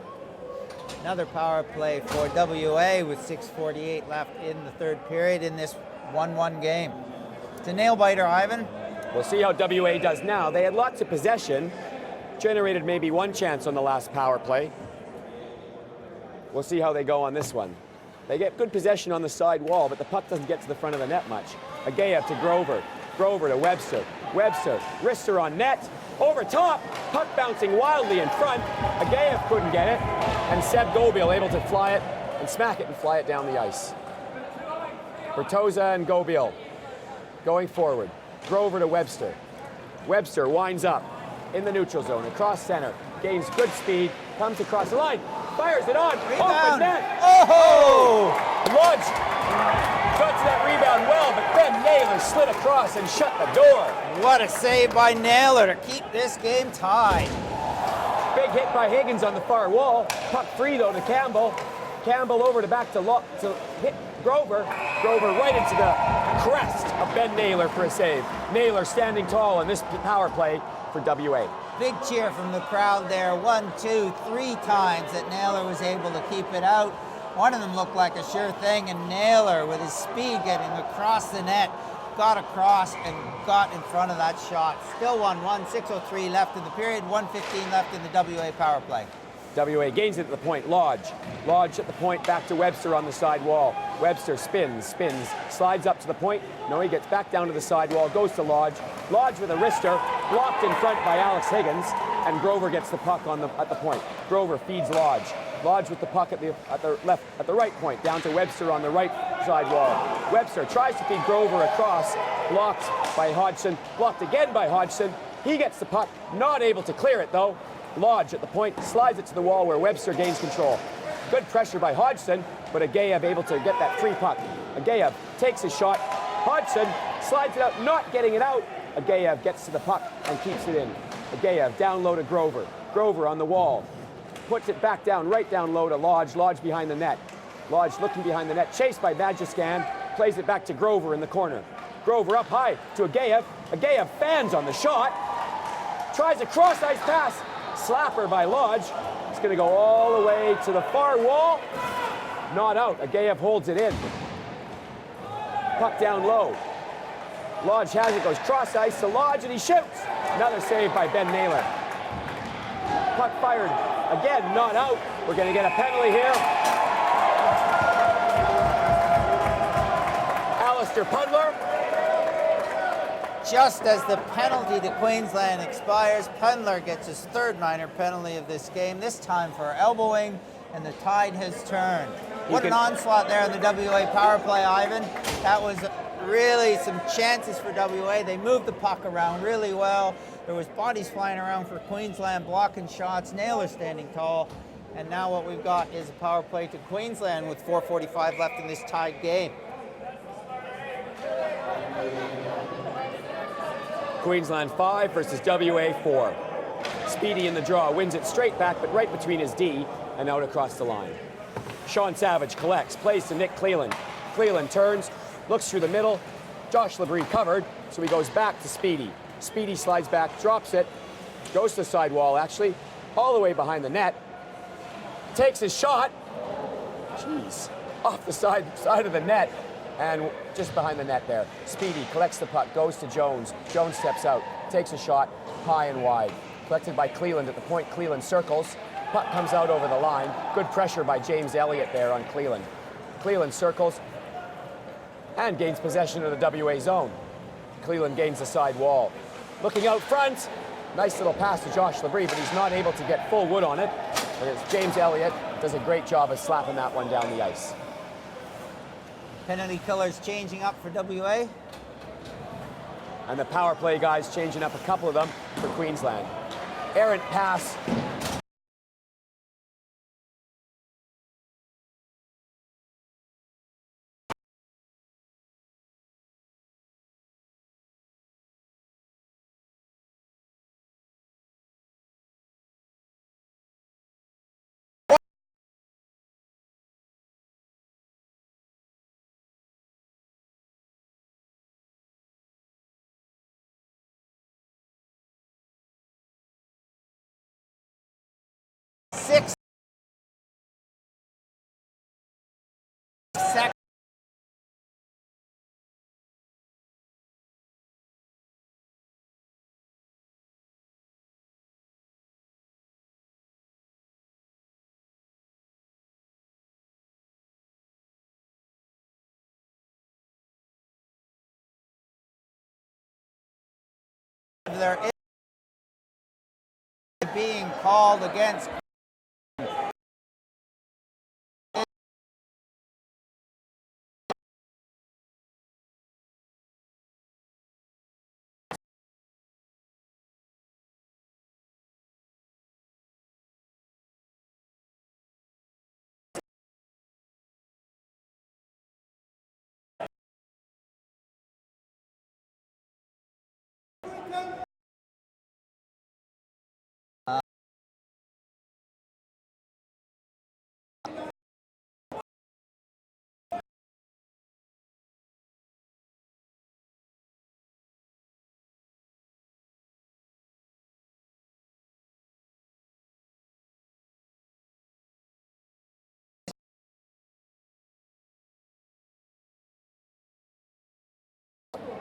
Another power play for WA with 6:48 left in the third period in this 1-1 game. It's a nail biter, Ivan. We'll see how WA does now. They had lots of possession, generated maybe one chance on the last power play. We'll see how they go on this one. They get good possession on the side wall, but the puck doesn't get to the front of the net much. Agayev to Grover. Grover to Webster. Webster, wrister on net. Over top, puck bouncing wildly in front. Agayev couldn't get it, and Seb Gobiel able to fly it and smack it and fly it down the ice. Bertoza and Gobiel going forward. Grover to Webster. Webster winds up in the neutral zone, across center, gains good speed, comes across the line, fires it on, open net. Oh! Lodge got to that rebound well, but Ben Naylor slid across and shut the door. What a save by Naylor to keep this game tied. Big hit by Higgins on the far wall. Puck free though to Campbell. Campbell over to back to hit Grover. Grover right into the crest of Ben Naylor for a save. Naylor standing tall in this power play for WA. Big cheer from the crowd there. 1, 2, 3 times that Naylor was able to keep it out. One of them looked like a sure thing, and Naylor, with his speed getting across the net, got across and got in front of that shot. Still 1-1, 6:03 left in the period, 1:15 left in the WA power play. WA gains it at the point. Lodge at the point, back to Webster on the side wall. Webster spins, slides up to the point. No, he gets back down to the side wall, goes to Lodge. Lodge with a wrister, blocked in front by Alex Higgins, and Grover gets the puck at the point. Grover feeds Lodge. Lodge with the puck at the right point, down to Webster on the right side wall. Webster tries to feed Grover across, blocked by Hodgson, blocked again by Hodgson. He gets the puck, not able to clear it though. Lodge at the point, slides it to the wall where Webster gains control. Good pressure by Hodgson, but Agayev able to get that free puck. Agayev takes his shot. Hodgson slides it out, not getting it out. Agayev gets to the puck and keeps it in. Agayev down low to Grover. Grover on the wall. Puts it back down, right down low to Lodge. Lodge behind the net. Lodge looking behind the net, chased by Majiscan. Plays it back to Grover in the corner. Grover up high to Agayev. Agayev fans on the shot. Tries a cross-ice pass. Slapper by Lodge. It's going to go all the way to the far wall. Not out. Agayev holds it in. Puck down low. Lodge has it, goes cross-ice to Lodge, and he shoots. Another save by Ben Naylor. Puck fired. Again, not out. We're going to get a penalty here. Alistair Pudler just as the penalty to Queensland expires, Pendler gets his third minor penalty of this game, this time for elbowing, and the tide has turned. What an onslaught there on the WA power play, Ivan. That was really some chances for WA. They moved the puck around really well. There was bodies flying around for Queensland, blocking shots, Naylor standing tall. And now what we've got is a power play to Queensland with 4:45 left in this tied game. Queensland 5 versus WA 4. Speedy in the draw, wins it straight back, but right between his D and out across the line. Sean Savage collects, plays to Nick Cleland. Cleland turns, looks through the middle. Josh Labrie covered, so he goes back to Speedy. Speedy slides back, drops it, goes to the side wall actually, all the way behind the net. Takes his shot, jeez, off the side of the net, and just behind the net there. Speedy collects the puck, goes to Jones. Jones steps out, takes a shot, high and wide. Collected by Cleland at the point. Cleland circles. Puck comes out over the line. Good pressure by James Elliott there on Cleland. Cleland circles and gains possession of the WA zone. Cleland gains the side wall. Looking out front, nice little pass to Josh Labrie, but he's not able to get full wood on it. And it's James Elliott does a great job of slapping that one down the ice. Penalty killers changing up for WA. And the power play guys changing up a couple of them for Queensland. Errant pass. Six seconds. There is being called against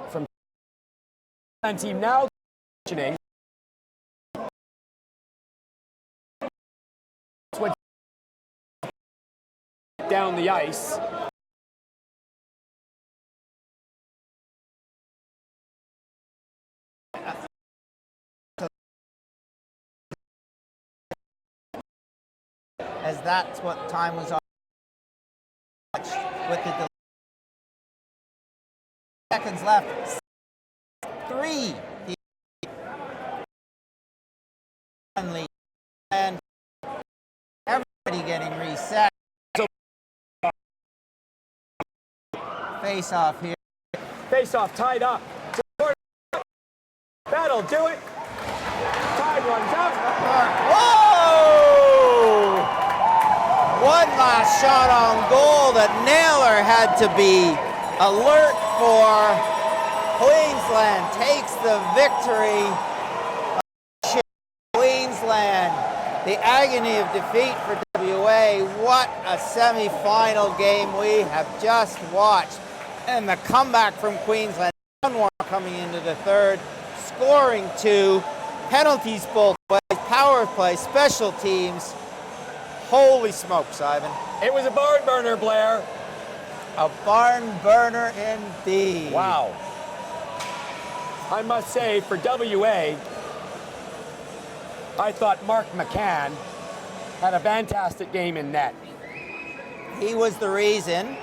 From team now down the ice. As that's what time was on with the delay. Seconds left. 3. And everybody getting reset. Face off here. Face off tied up. That'll do it. Tide runs up. Whoa! One last shot on goal that Naylor had to be alert for. Queensland takes the victory. Queensland, the agony of defeat for WA. What a semi-final game we have just watched. And the comeback from Queensland. One coming into the third, scoring 2, penalties both ways, power play, special teams. Holy smokes, Ivan. It was a barn burner, Blair. A barn burner indeed. Wow. I must say, for WA, I thought Mark McCann had a fantastic game in net. He was the reason